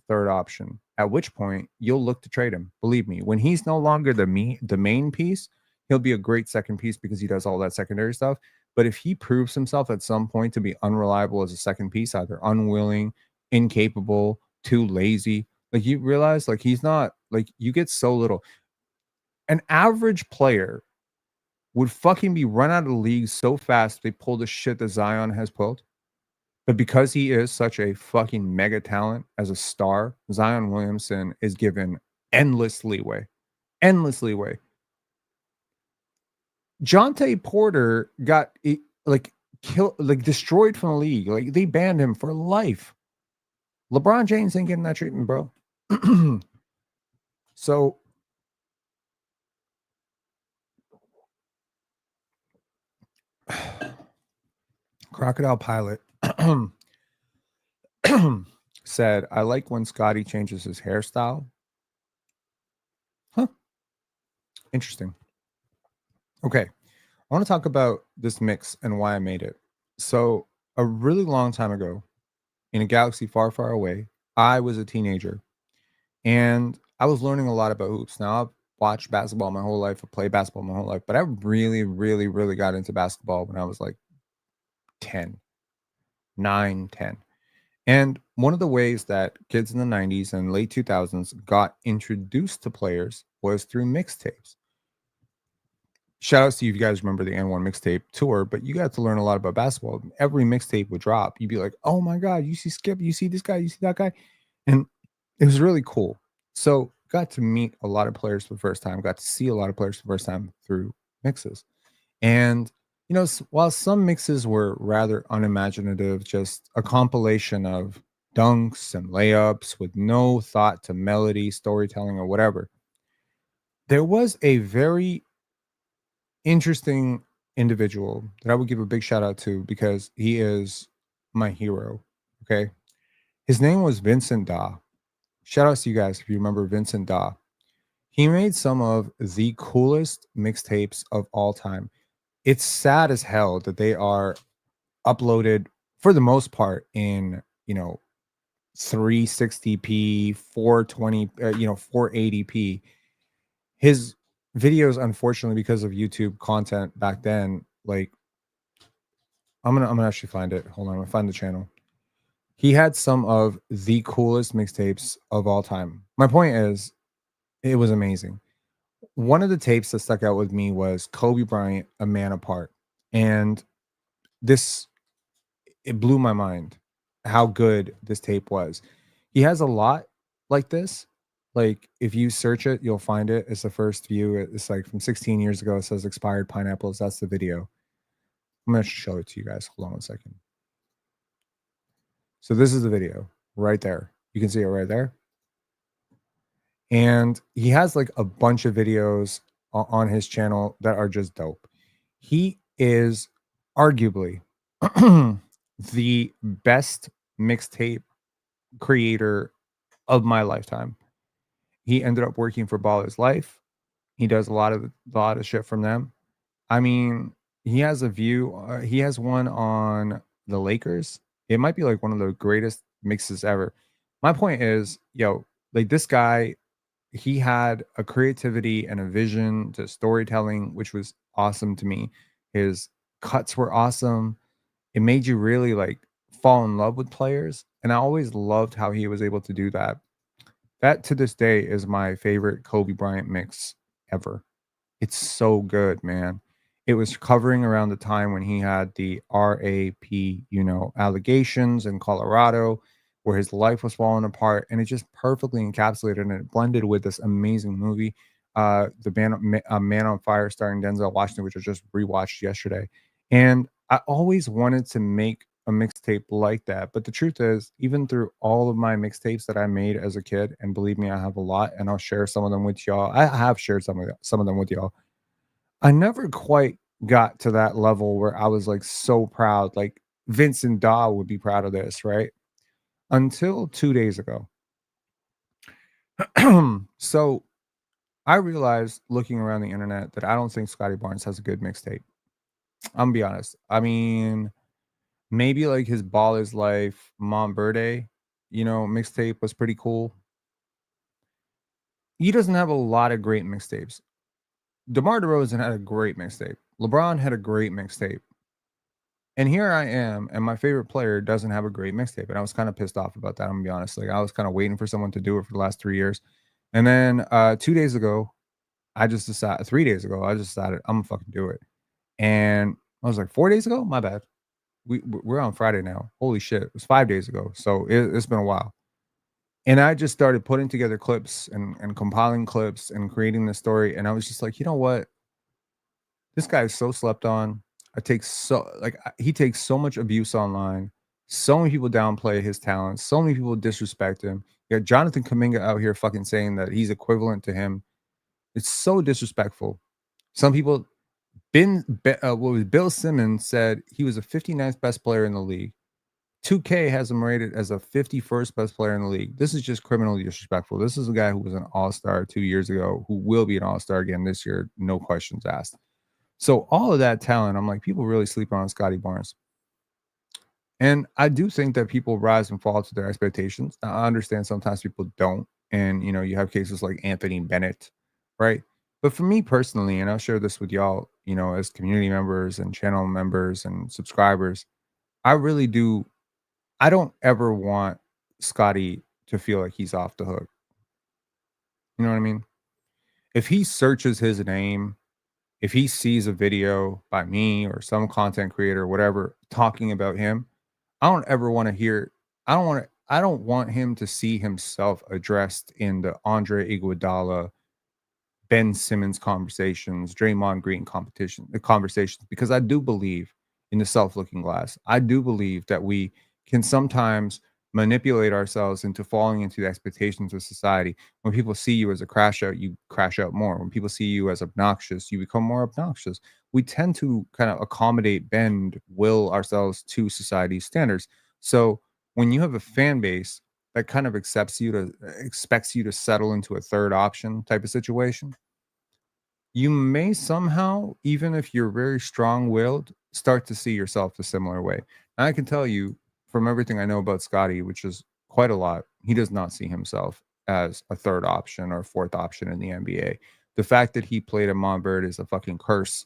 third option. At which point, you'll look to trade him. Believe me, when he's no longer the main piece, he'll be a great second piece because he does all that secondary stuff. But if he proves himself at some point to be unreliable as a second piece, either unwilling, incapable, too lazy, like you realize, like he's not, like you get so little. An average player would fucking be run out of the league so fast they pull the shit that Zion has pulled. But because he is such a fucking mega talent as a star, Zion Williamson is given endless leeway. Endless leeway. Jonte Porter got destroyed from the league. Like they banned him for life. LeBron James ain't getting that treatment, bro. So Crocodile Pilot said, I like when Scottie changes his hairstyle. Huh. Interesting. Okay. I want to talk about this mix and why I made it. So, a really long time ago, in a galaxy far, far away, I was a teenager and I was learning a lot about hoops. Now, I've watched basketball my whole life, I played basketball my whole life, but I really, really, really got into basketball when I was like 10, 9, 10. And one of the ways that kids in the 90s and late 2000s got introduced to players was through mixtapes. shout outs to you if you guys remember the N1 mixtape tour, but you got to learn a lot about basketball. Every mixtape would drop. You'd be like, oh my God, you see Skip, you see this guy, you see that guy. And it was really cool. So got to meet a lot of players for the first time, got to see a lot of players for the first time through mixes. And while some mixes were rather unimaginative, just a compilation of dunks and layups with no thought to melody, storytelling, or whatever, there was a very interesting individual that I would give a big shout out to because he is my hero. Okay. His name was Vincent Da. Shout outs to you guys if you remember Vincent Da. He made some of the coolest mixtapes of all time. It's sad as hell that they are uploaded for the most part in, 360p, 420, 480p. His videos, unfortunately, because of YouTube content back then, like I'm gonna actually find it. Hold on, I'm gonna find the channel. He had some of the coolest mixtapes of all time. My point is, it was amazing. One of the tapes that stuck out with me was Kobe Bryant, A Man Apart. And this it blew my mind how good this tape was. He has a lot like this. Like if you search it, you'll find it. It's the first view. It's like from 16 years ago. It says expired pineapples. That's the video. I'm gonna show it to you guys. Hold on 1 second. So this is the video right there. You can see it right there. And he has like a bunch of videos on his channel that are just dope. He is arguably the best mixtape creator of my lifetime. He ended up working for Ball His Life. He does a lot of shit from them. I mean, he has a view. He has one on the Lakers. It might be like one of the greatest mixes ever. My point is, like this guy, he had a creativity and a vision to storytelling, which was awesome to me. His cuts were awesome. It made you really like fall in love with players. And I always loved how he was able to do that. That to this day is my favorite Kobe Bryant mix ever. It's so good, man. It was covering around the time when he had the RAP, allegations in Colorado, where his life was falling apart, and it just perfectly encapsulated and it blended with this amazing movie, Man on Fire, starring Denzel Washington, which I just rewatched yesterday. And I always wanted to make a mixtape like that, but the truth is, even through all of my mixtapes that I made as a kid, and believe me, I have a lot, and I'll share some of them with y'all. I have shared some of them with y'all. I never quite got to that level where I was like so proud, like Vincent Daw would be proud of this, right? Until 2 days ago. So I realized looking around the internet that I don't think Scottie Barnes has a good mixtape. I'm gonna be honest. I mean, maybe like his Ball is Life, Mom Birthday, mixtape was pretty cool. He doesn't have a lot of great mixtapes. DeMar DeRozan had a great mixtape. LeBron had a great mixtape. And here I am, and my favorite player doesn't have a great mixtape. And I was kind of pissed off about that. I'm gonna be honest. Like I was kind of waiting for someone to do it for the last 3 years. And then 2 days ago, 3 days ago, I just decided I'm gonna fucking do it. And I was like, 4 days ago? My bad. We're on Friday now. Holy shit. It was 5 days ago. So it's been a while. And I just started putting together clips and compiling clips and creating the story. And I was just like, you know what? This guy is so slept on. He takes so much abuse online. So many people downplay his talents. So many people disrespect him. You got Jonathan Kuminga out here fucking saying that he's equivalent to him. It's so disrespectful. Some people, Bill Simmons said he was the 59th best player in the league. 2K has him rated as a 51st best player in the league. This is just criminally disrespectful. This is a guy who was an all-star 2 years ago, who will be an all-star again this year, no questions asked. So all of that talent, I'm like, people really sleep on Scottie Barnes. And I do think that people rise and fall to their expectations. Now, I understand sometimes people don't. And, you have cases like Anthony Bennett, right? But for me personally, and I'll share this with y'all, as community members and channel members and subscribers, I really do. I don't ever want Scottie to feel like he's off the hook. You know what I mean? If he searches his name if he sees a video by me or some content creator or whatever talking about him, I don't ever want to hear I don't want him to see himself addressed in the Andre Iguodala, Ben Simmons conversations, Draymond Green conversations, because I do believe in the self-looking glass. I do believe that we can sometimes manipulate ourselves into falling into the expectations of society. When people see you as a crash out, you crash out more. When people see you as obnoxious, you become more obnoxious. We tend to kind of accommodate, bend, will ourselves to society's standards. So when you have a fan base that kind of expects you to settle into a third option type of situation, you may somehow, even if you're very strong-willed, start to see yourself a similar way. And I can tell you from everything I know about Scottie, which is quite a lot, he does not see himself as a third option or fourth option in the NBA. The fact that he played at Montverde is a fucking curse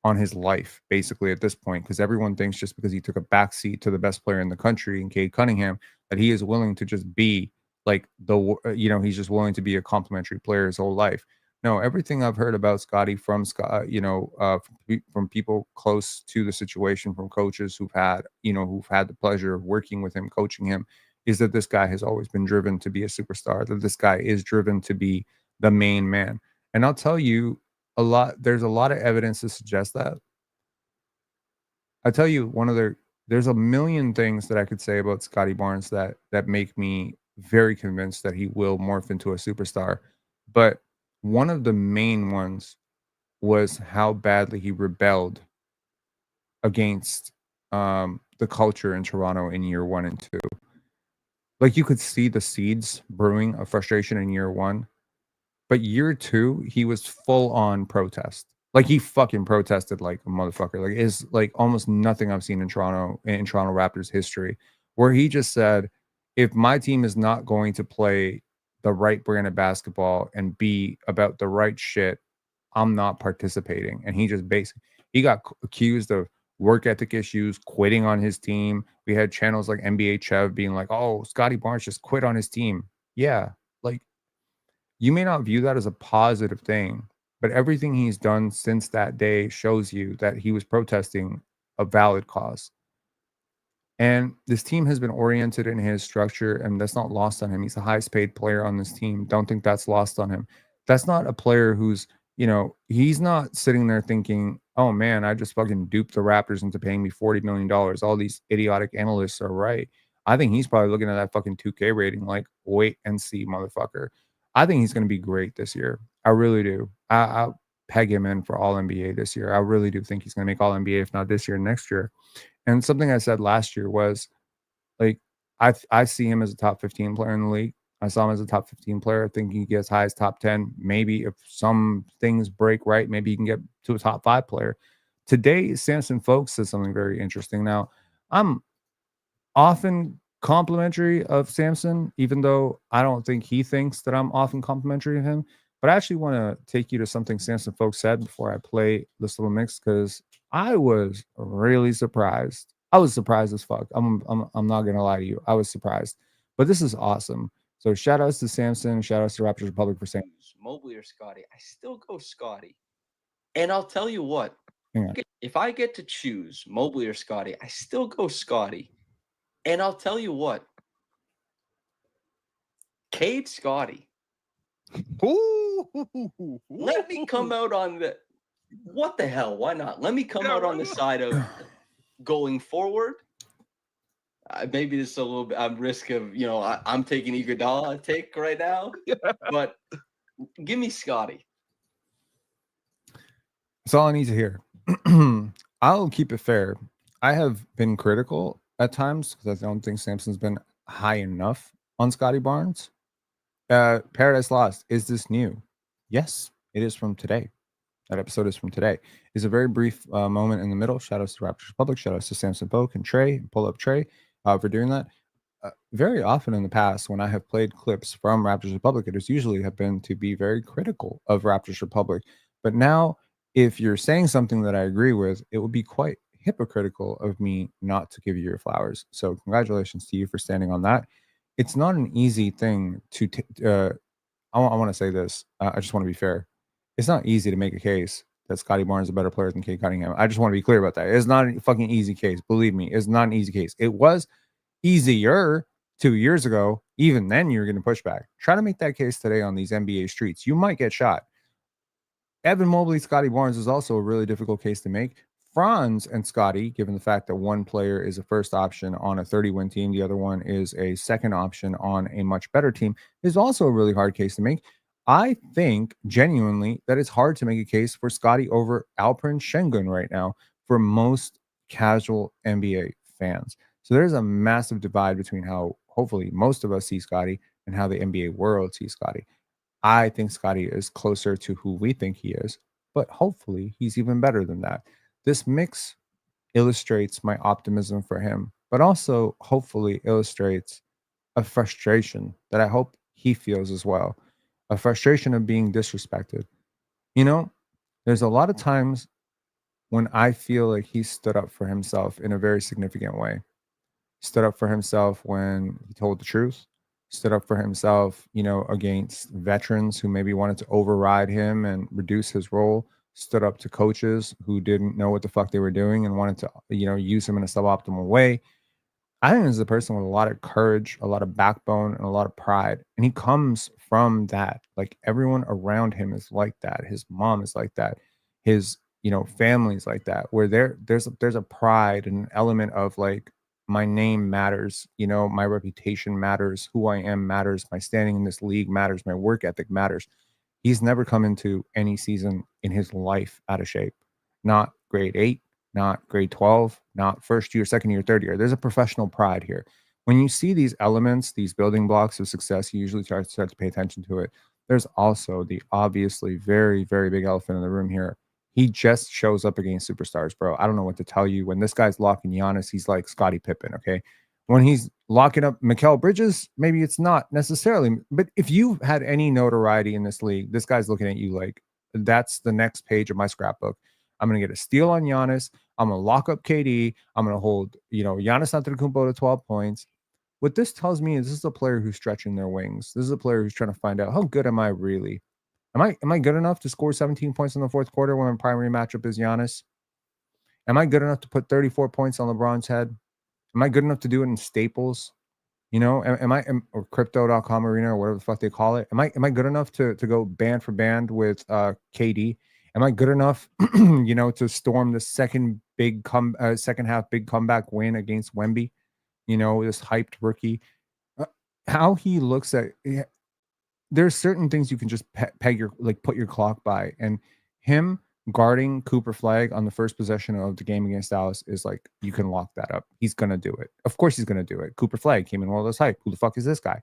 on his life, basically, at this point, because everyone thinks just because he took a backseat to the best player in the country, in Cade Cunningham, that he is willing to just be like he's just willing to be a complimentary player his whole life. No, everything I've heard about Scottie from from people close to the situation, from coaches who've had the pleasure of working with him, coaching him, is that this guy has always been driven to be a superstar, that this guy is driven to be the main man. And I'll tell you, there's a lot of evidence to suggest that. I tell you, there's a million things that I could say about Scottie Barnes that make me very convinced that he will morph into a superstar. But one of the main ones was how badly he rebelled against the culture in Toronto in year 1 and 2. Like, you could see the seeds brewing of frustration in year 1. But year 2, he was full on protest. Like, he fucking protested like a motherfucker. Like, it's like almost nothing I've seen in Toronto Raptors history, where he just said, if my team is not going to play the right brand of basketball and be about the right shit, I'm not participating. And he just basically he got accused of work ethic issues, quitting on his team. We had channels like NBA Chev being like, "Oh, Scottie Barnes just quit on his team." Yeah, like, you may not view that as a positive thing, but everything he's done since that day shows you that he was protesting a valid cause. And this team has been oriented in his structure, and that's not lost on him. He's the highest paid player on this team. Don't think that's lost on him. That's not a player who's, he's not sitting there thinking, oh man, I just fucking duped the Raptors into paying me $40 million. All these idiotic analysts are right. I think he's probably looking at that fucking 2K rating like, wait and see, motherfucker. I think he's going to be great this year. I really do. I'll peg him in for all NBA this year. I really do think he's going to make all NBA, if not this year, next year. And something I said last year was, like, I see him as a top 15 player in the league. I saw him as a top 15 player. I think he can get as high as top 10. Maybe if some things break right, maybe he can get to a top 5 player. Today, Samson Folks said something very interesting. Now, I'm often complimentary of Samson, even though I don't think he thinks that I'm often complimentary of him. But I actually want to take you to something Samson Folks said before I play this little mix, because I was really surprised. I was surprised as fuck. I'm not gonna lie to you. I was surprised. But this is awesome. So shout outs to Samson, shout outs to Raptors Republic for saying Mobley or Scottie, I still go Scottie. And I'll tell you what, hang on. if I get to choose Mobley or Scottie, I still go Scottie. And I'll tell you what, Cade Scottie, let me come out on the what the hell? Why not? Let me come out on the side of going forward. Maybe this is a little bit. I'm risk of I'm taking Iguodala take right now, but give me Scottie. That's all I need to hear. I'll keep it fair. I have been critical at times because I don't think Samson's been high enough on Scottie Barnes. Paradise Lost, is this new? Yes, it is from today. That episode is from today. It's a very brief moment in the middle. Shout outs to Raptors Republic. Shout outs to Samson Poke and Trey, pull up Trey for doing that. Very often in the past, when I have played clips from Raptors Republic, it has usually have been to be very critical of Raptors Republic. But now, if you're saying something that I agree with, it would be quite hypocritical of me not to give you your flowers. So congratulations to you for standing on that. It's not an easy thing to. I want to say this. I just want to be fair. It's not easy to make a case that Scottie Barnes is a better player than Cade Cunningham. I just want to be clear about that. It's not a fucking easy case. Believe me, it's not an easy case. It was easier 2 years ago. Even then, you're getting pushback. Try to make that case today on these NBA streets. You might get shot. Evan Mobley, Scottie Barnes is also a really difficult case to make. Franz and Scottie, given the fact that one player is a first option on a 30-win team, the other one is a second option on a much better team, is also a really hard case to make. I think genuinely that it's hard to make a case for Scottie over Alperen Şengün right now for most casual NBA fans. So there's a massive divide between how hopefully most of us see Scottie and how the NBA world sees Scottie. I think Scottie is closer to who we think he is, but hopefully he's even better than that. This mix illustrates my optimism for him, but also hopefully illustrates a frustration that I hope he feels as well. A frustration of being disrespected. You know, there's a lot of times when I feel like he stood up for himself in a very significant way. Stood up for himself when he told the truth, stood up for himself, against veterans who maybe wanted to override him and reduce his role, stood up to coaches who didn't know what the fuck they were doing and wanted to, use him in a suboptimal way. I think this is a person with a lot of courage, a lot of backbone, and a lot of pride. And he comes from that. Like everyone around him is like that. His mom is like that. His, family's like that, where there's a pride and an element of like, my name matters, my reputation matters, who I am matters, my standing in this league matters, my work ethic matters. He's never come into any season in his life out of shape. Not grade 8, not grade 12, not first year, second year, third year. There's a professional pride here. When you see these elements, these building blocks of success, you usually start to pay attention to it. There's also the obviously very, very big elephant in the room here. He just shows up against superstars, bro. I don't know what to tell you. When this guy's locking Giannis, he's like Scottie Pippen, okay? When he's locking up Mikal Bridges, maybe it's not necessarily. But if you've had any notoriety in this league, this guy's looking at you like, that's the next page of my scrapbook. I'm going to get a steal on Giannis. I'm going to lock up KD. I'm going to hold, Giannis Antetokounmpo to 12 points. What this tells me is this is a player who's stretching their wings. This is a player who's trying to find out, how good am I really? Am I good enough to score 17 points in the fourth quarter when my primary matchup is Giannis? Am I good enough to put 34 points on LeBron's head? Am I good enough to do it in Staples? Or crypto.com arena or whatever the fuck they call it? Am I good enough to go band for band with KD? Am I good enough, to storm the second half big comeback win against Wemby? This hyped rookie. How he looks at there's certain things you can just put your clock by, and him guarding Cooper Flag on the first possession of the game against Dallas is like, you can lock that up. He's going to do it. Of course he's going to do it. Cooper Flag came in all this hype. Who the fuck is this guy?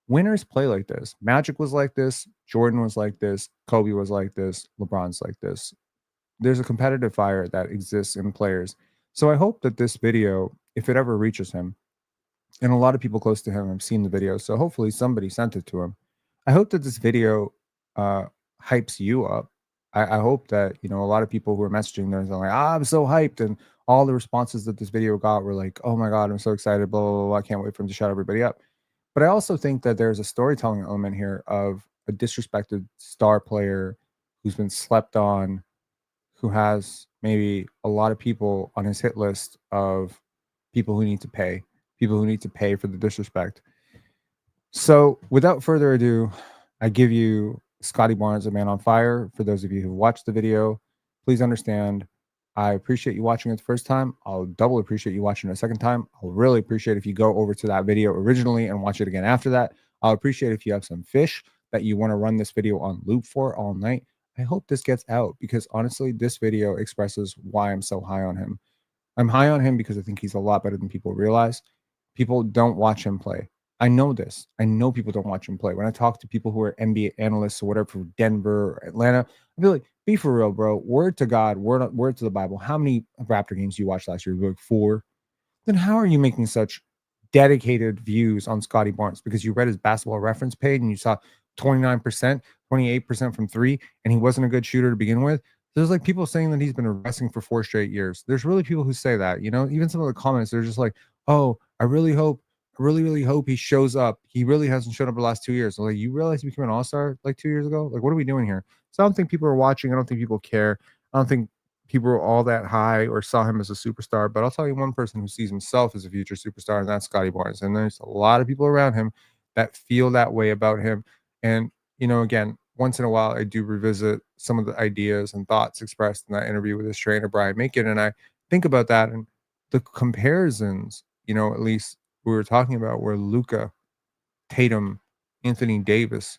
Winners play like this. Magic was like this. Jordan was like this. Kobe was like this. LeBron's like this. There's a competitive fire that exists in players. So I hope that this video, if it ever reaches him, and a lot of people close to him have seen the video, so hopefully somebody sent it to him. I hope that this video hypes you up. I hope that, a lot of people who are messaging there are like, I'm so hyped. And all the responses that this video got were like, oh my God, I'm so excited, blah, blah, blah. I can't wait for him to shut everybody up. But I also think that there's a storytelling element here of a disrespected star player who's been slept on, who has maybe a lot of people on his hit list of people who need to pay for the disrespect. So without further ado, I give you Scottie Barnes, a man on fire. For those of you who watched the video, please understand, I appreciate you watching it the first time. I'll double appreciate you watching it a second time. I'll really appreciate if you go over to that video originally and watch it again after that. I'll appreciate if you have some fish that you want to run this video on loop for all night. I hope this gets out because honestly, this video expresses why I'm so high on him. I'm high on him because I think he's a lot better than people realize. People don't watch him play. I know this. I know people don't watch him play. When I talk to people who are NBA analysts or whatever from Denver or Atlanta, I feel like, be for real, bro. Word to God, word to the Bible. How many Raptor games you watched last year? Like 4. Then how are you making such dedicated views on Scottie Barnes? Because you read his basketball reference page and you saw 29%, 28% from 3, and he wasn't a good shooter to begin with. There's like people saying that he's been regressing for 4 straight years. There's really people who say that, even some of the comments, they're just like, oh, I really hope he shows up. He really hasn't shown up the last 2 years. So like, you realize he became an all-star like 2 years ago? Like, what are we doing here? So I don't think people are watching. I don't think people care. I don't think people were all that high or saw him as a superstar. But I'll tell you one person who sees himself as a future superstar, and that's Scottie Barnes. And there's a lot of people around him that feel that way about him. And, again, once in a while, I do revisit some of the ideas and thoughts expressed in that interview with his trainer, Brian Macon. And I think about that and the comparisons, at least we were talking about, were Luka, Tatum, Anthony Davis.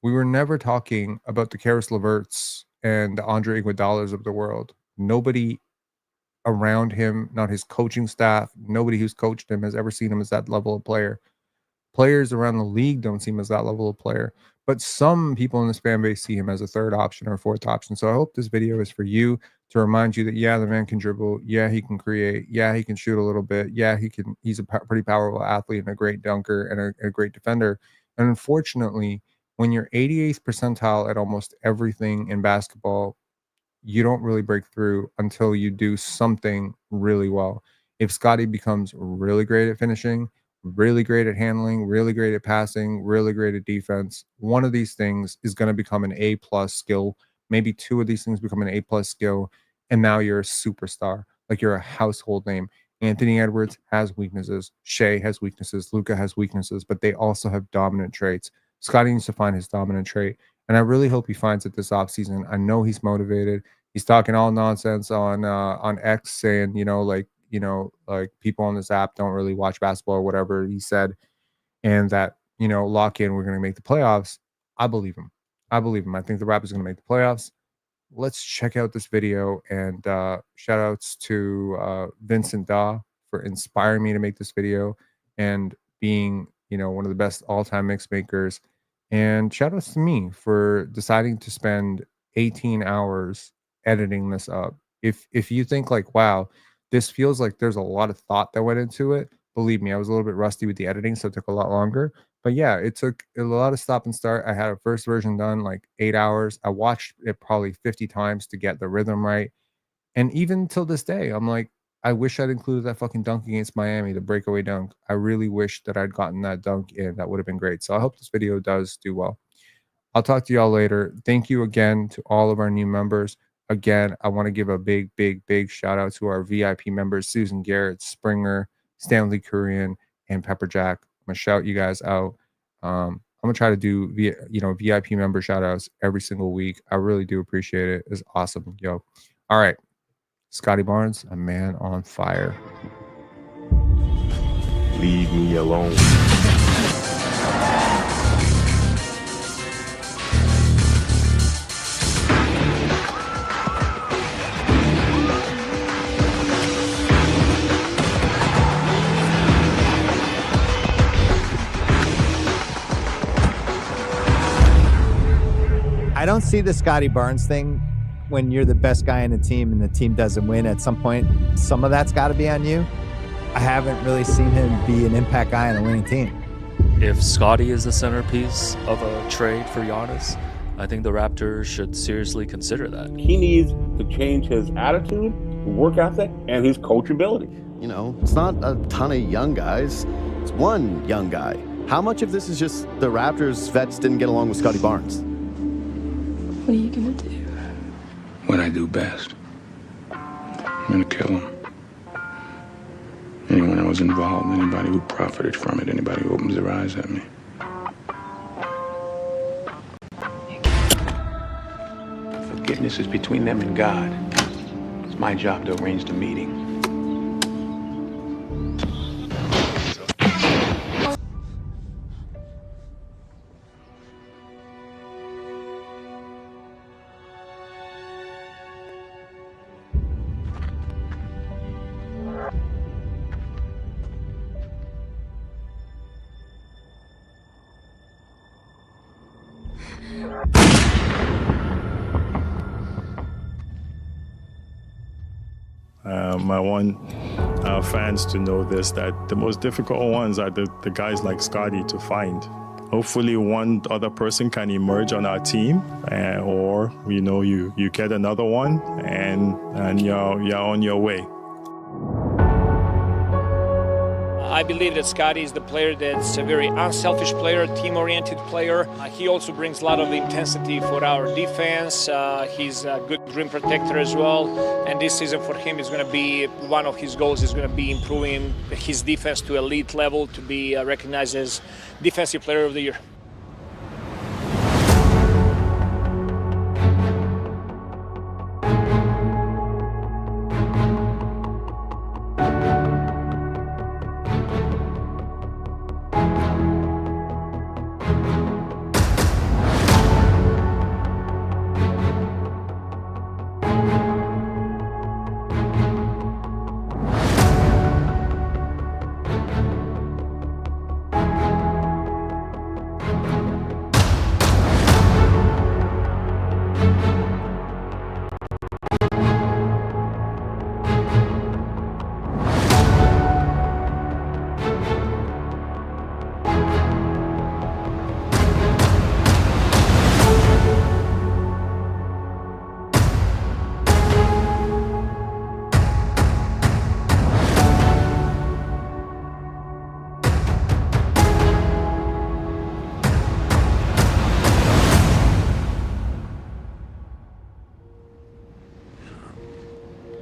We were never talking about the Karis LeVerts and the Andre Iguodala's of the world. Nobody around him, not his coaching staff, nobody who's coached him has ever seen him as that level of player. Players around the league don't see him as that level of player, but some people in this fan base see him as a third option or a fourth option. So I hope this video is for you to remind you that, yeah, the man can dribble. Yeah, he can create. Yeah, he can shoot a little bit. Yeah, he's a pretty powerful athlete and a great dunker and a great defender. And unfortunately, when you're 88th percentile at almost everything in basketball, you don't really break through until you do something really well. If Scottie becomes really great at finishing, really great at handling, really great at passing, really great at defense, one of these things is going to become an A+ skill. Maybe two of these things become an A+ skill, and now you're a superstar. Like, you're a household name. Anthony Edwards has weaknesses. Shea has weaknesses. Luka has weaknesses, but they also have dominant traits. Scottie needs to find his dominant trait, and I really hope he finds it this offseason. I know he's motivated. He's talking all nonsense on X, saying, like people on this app don't really watch basketball or whatever he said, and that, lock in, we're going to make the playoffs. I believe him. I think the Raptors are going to make the playoffs. Let's check out this video, and shout outs to Vincent Daw for inspiring me to make this video and being, one of the best all-time mix makers. And shout outs to me for deciding to spend 18 hours editing this up. If you think like, wow, this feels like there's a lot of thought that went into it, believe me, I was a little bit rusty with the editing, so it took a lot longer. But yeah, it took a lot of stop and start. I had a first version done like 8 hours. I watched it probably 50 times to get the rhythm right. And even till this day, I'm like, I wish I'd included that fucking dunk against Miami, the breakaway dunk. I really wish that I'd gotten that dunk in. That would have been great. So I hope this video does do well. I'll talk to y'all later. Thank you again to all of our new members. Again, I want to give a big, big, big shout out to our VIP members, Susan Garrett, Springer, Stanley Kurian, and Pepperjack. I'm going to shout you guys out. I'm going to try to do VIP member shout outs every single week. I really do appreciate it. It's awesome. Yo. All right. Scottie Barnes, a man on fire. Leave me alone. I don't see the Scottie Barnes thing when you're the best guy in the team and the team doesn't win. At some point, some of that's got to be on you. I haven't really seen him be an impact guy on a winning team. If Scottie is the centerpiece of a trade for Giannis, I think the Raptors should seriously consider that. He needs to change his attitude, work ethic, and his coachability. It's not a ton of young guys. It's one young guy. How much of this is just the Raptors vets didn't get along with Scottie Barnes? What are you gonna do? What I do best. I'm gonna kill him. Anyone that was involved, anybody who profited from it, anybody who opens their eyes at me. Forgiveness is between them and God. It's my job to arrange the meeting. I want fans to know this, that the most difficult ones are the guys like Scottie to find. Hopefully one other person can emerge on our team, or you get another one and you're on your way. I believe that Scottie is the player that's a very unselfish player, team-oriented player. He also brings a lot of intensity for our defense. He's a good rim protector as well. And this season for him is going to be, one of his goals is going to be improving his defense to elite level to be recognized as Defensive Player of the Year.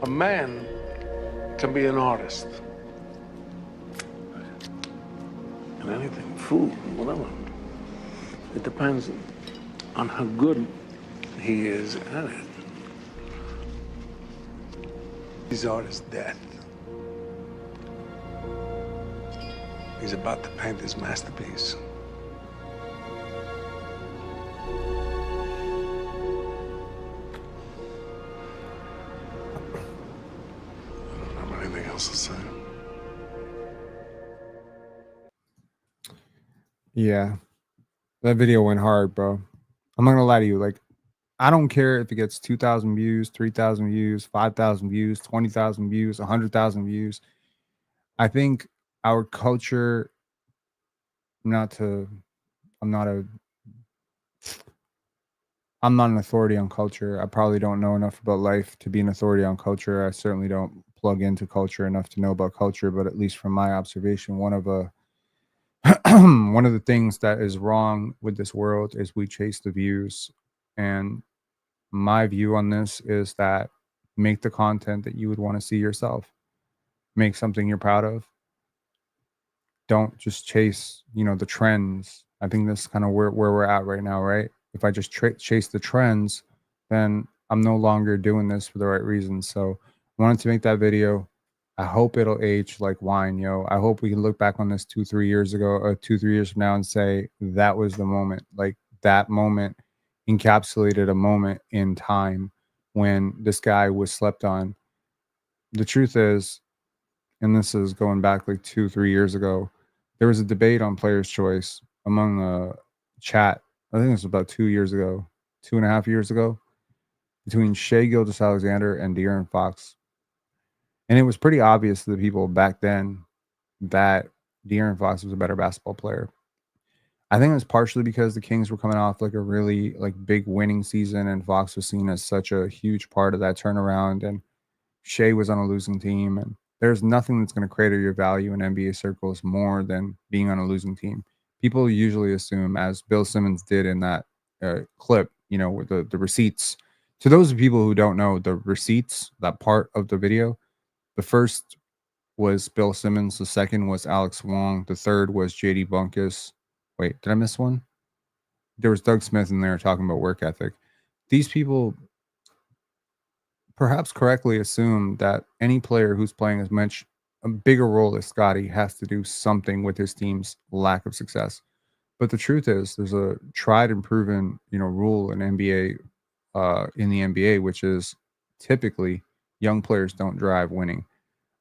A man can be an artist. And anything, food, whatever. It depends on how good he is at it. His art is dead. He's about to paint his masterpiece. Yeah, that video went hard, bro. I'm not gonna lie to you. Like, I don't care if it gets 2,000 views, 3,000 views, 5,000 views, 20,000 views, 100,000 views. I think our culture, I'm not an authority on culture. I probably don't know enough about life to be an authority on culture. I certainly don't plug into culture enough to know about culture, but at least from my observation, one of the things that is wrong with this world is we chase the views. And my view on this is that make the content that you would want to see yourself. Make something you're proud of. Don't just chase, the trends. I think that's kind of where we're at right now, right? If I just chase the trends, then I'm no longer doing this for the right reasons. So I wanted to make that video. I hope it'll age like wine, yo. I hope we can look back on this 2-3 years ago, or 2-3 years from now, and say that was the moment. Like, that moment encapsulated a moment in time when this guy was slept on. The truth is, and this is going back like 2-3 years ago, there was a debate on Player's Choice among the chat. I think it was about 2 years ago, 2.5 years ago, between Shai Gilgeous-Alexander and De'Aaron Fox. And it was pretty obvious to the people back then that De'Aaron Fox was a better basketball player. I think it was partially because the Kings were coming off like a really big winning season, and Fox was seen as such a huge part of that turnaround, and Shai was on a losing team. And there's nothing that's going to crater your value in NBA circles more than being on a losing team. People usually assume, as Bill Simmons did in that clip, with the receipts. To those people who don't know, the receipts, that part of the video, the first was Bill Simmons. The second was Alex Wong. The third was JD Bunkus. Wait, did I miss one? There was Doug Smith in there talking about work ethic. These people perhaps correctly assume that any player who's playing as much a bigger role as Scottie has to do something with his team's lack of success. But the truth is, there's a tried and proven, rule in NBA, in the NBA, which is typically young players don't drive winning.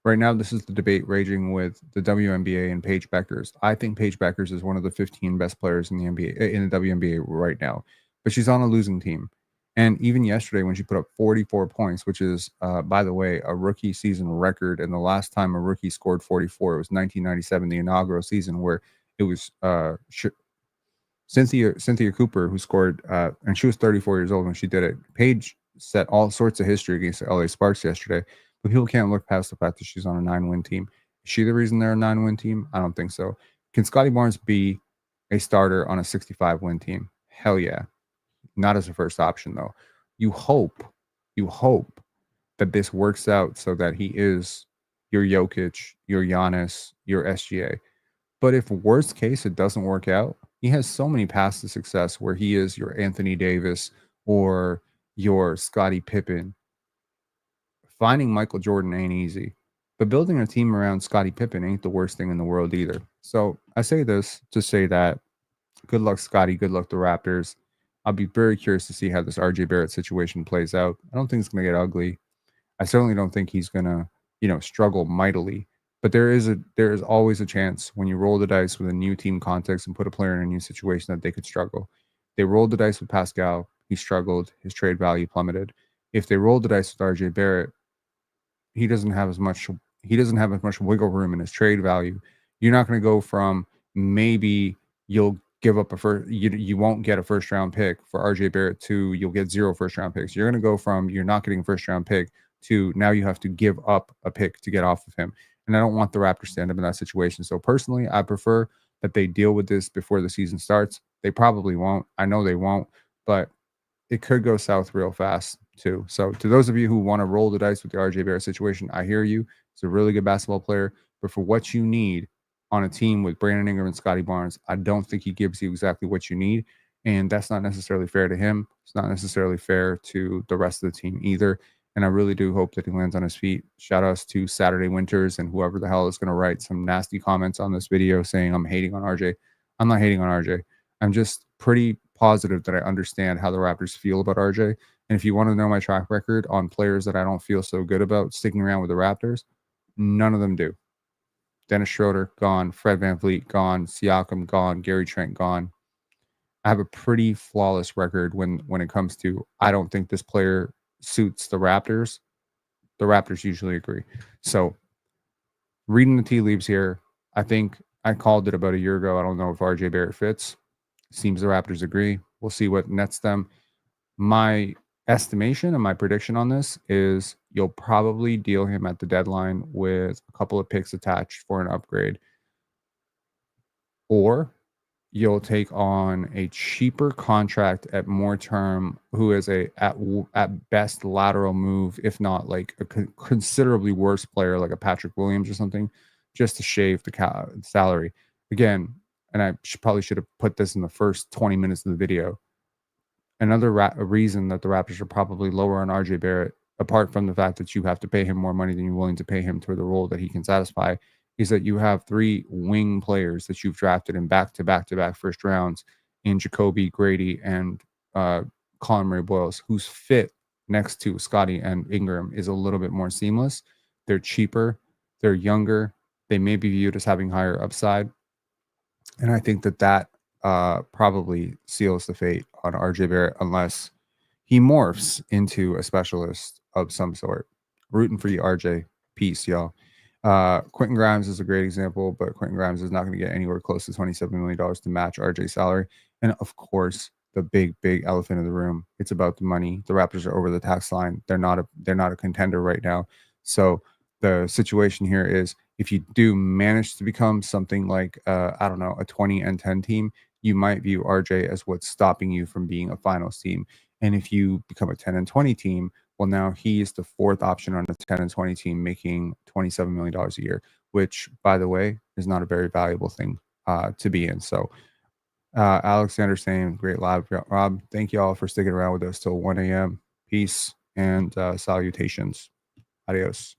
Right now, this is the debate raging with the WNBA and Paige Beckers. I think Paige Beckers is one of the 15 best players in the NBA, in the WNBA right now, but she's on a losing team. And even yesterday, when she put up 44 points, which is, by the way, a rookie season record. And the last time a rookie scored 44, it was 1997, the inaugural season, where it was Cynthia Cooper who scored, and she was 34 years old when she did it. Paige set all sorts of history against the LA Sparks yesterday, but people can't look past the fact that she's on a 9-win team. Is she the reason they're a 9-win team? I don't think so. Can Scottie Barnes be a starter on a 65-win team? Hell yeah. Not as a first option, though. You hope that this works out so that he is your Jokic, your Giannis, your SGA. But if worst case it doesn't work out, he has so many paths to success where he is your Anthony Davis or your Scottie Pippen. Finding Michael Jordan ain't easy, but building a team around Scottie Pippen ain't the worst thing in the world either. So I say this to say that good luck, Scottie. Good luck, the Raptors. I'll be very curious to see how this RJ Barrett situation plays out. I don't think it's going to get ugly. I certainly don't think he's going to, struggle mightily. But there is always a chance when you roll the dice with a new team context and put a player in a new situation that they could struggle. They rolled the dice with Pascal. He struggled. His trade value plummeted. If they rolled the dice with RJ Barrett, he doesn't have as much wiggle room in his trade value. You're not going to go from maybe you'll give up you won't get a first round pick for RJ Barrett to you'll get 0 first round picks. You're going to go from you're not getting a first round pick to now you have to give up a pick to get off of him. And I don't want the Raptors to end up in that situation. So personally, I prefer that they deal with this before the season starts. They probably won't. I know they won't, but it could go south real fast too. So to those of you who want to roll the dice with the RJ Barrett situation, I hear you. He's a really good basketball player, but for what you need on a team with Brandon Ingram and Scottie Barnes, I don't think he gives you exactly what you need. And that's not necessarily fair to him. It's not necessarily fair to the rest of the team either. And I really do hope that he lands on his feet. Shout outs to Saturday Winters and whoever the hell is going to write some nasty comments on this video saying I'm hating on RJ. I'm not hating on RJ. I'm just pretty positive that I understand how the Raptors feel about RJ. And if you want to know my track record on players that I don't feel so good about sticking around with the Raptors, none of them do. Dennis Schroeder, gone. Fred VanVleet, gone. Siakam, gone. Gary Trent, gone. I have a pretty flawless record when it comes to I don't think this player suits the Raptors. The Raptors usually agree. So reading the tea leaves here, I think I called it about a year ago. I don't know if RJ Barrett fits. Seems the Raptors agree. We'll see what nets them. My estimation and my prediction on this is you'll probably deal him at the deadline with a couple of picks attached for an upgrade. Or you'll take on a cheaper contract at more term who is at best lateral move, if not like a considerably worse player like a Patrick Williams or something, just to shave the salary. Again, and I probably should have put this in the first 20 minutes of the video. Another reason that the Raptors are probably lower on RJ Barrett, apart from the fact that you have to pay him more money than you're willing to pay him for the role that he can satisfy, is that you have 3 wing players that you've drafted in back-to-back first rounds in Jacoby, Grady, and Colin Murray Boyles, whose fit next to Scottie and Ingram is a little bit more seamless. They're cheaper. They're younger. They may be viewed as having higher upside. And I think that probably seals the fate on RJ Barrett unless he morphs into a specialist of some sort. Rooting for you, RJ. Peace, y'all. Quentin Grimes is a great example, but Quentin Grimes is not going to get anywhere close to $27 million to match RJ's salary. And of course, the big elephant in the room, it's about the money. The Raptors are over the tax line. They're not a contender right now. So the situation here is if you do manage to become something like a 20-10 team, you might view RJ as what's stopping you from being a finals team. And if you become a 10-20 team, well, now he is the 4th option on a 10-20 team, making $27 million a year, which, by the way, is not a very valuable thing to be in. So Alexander saying, great live, Rob. Thank you all for sticking around with us till 1 a.m. Peace and salutations. Adios.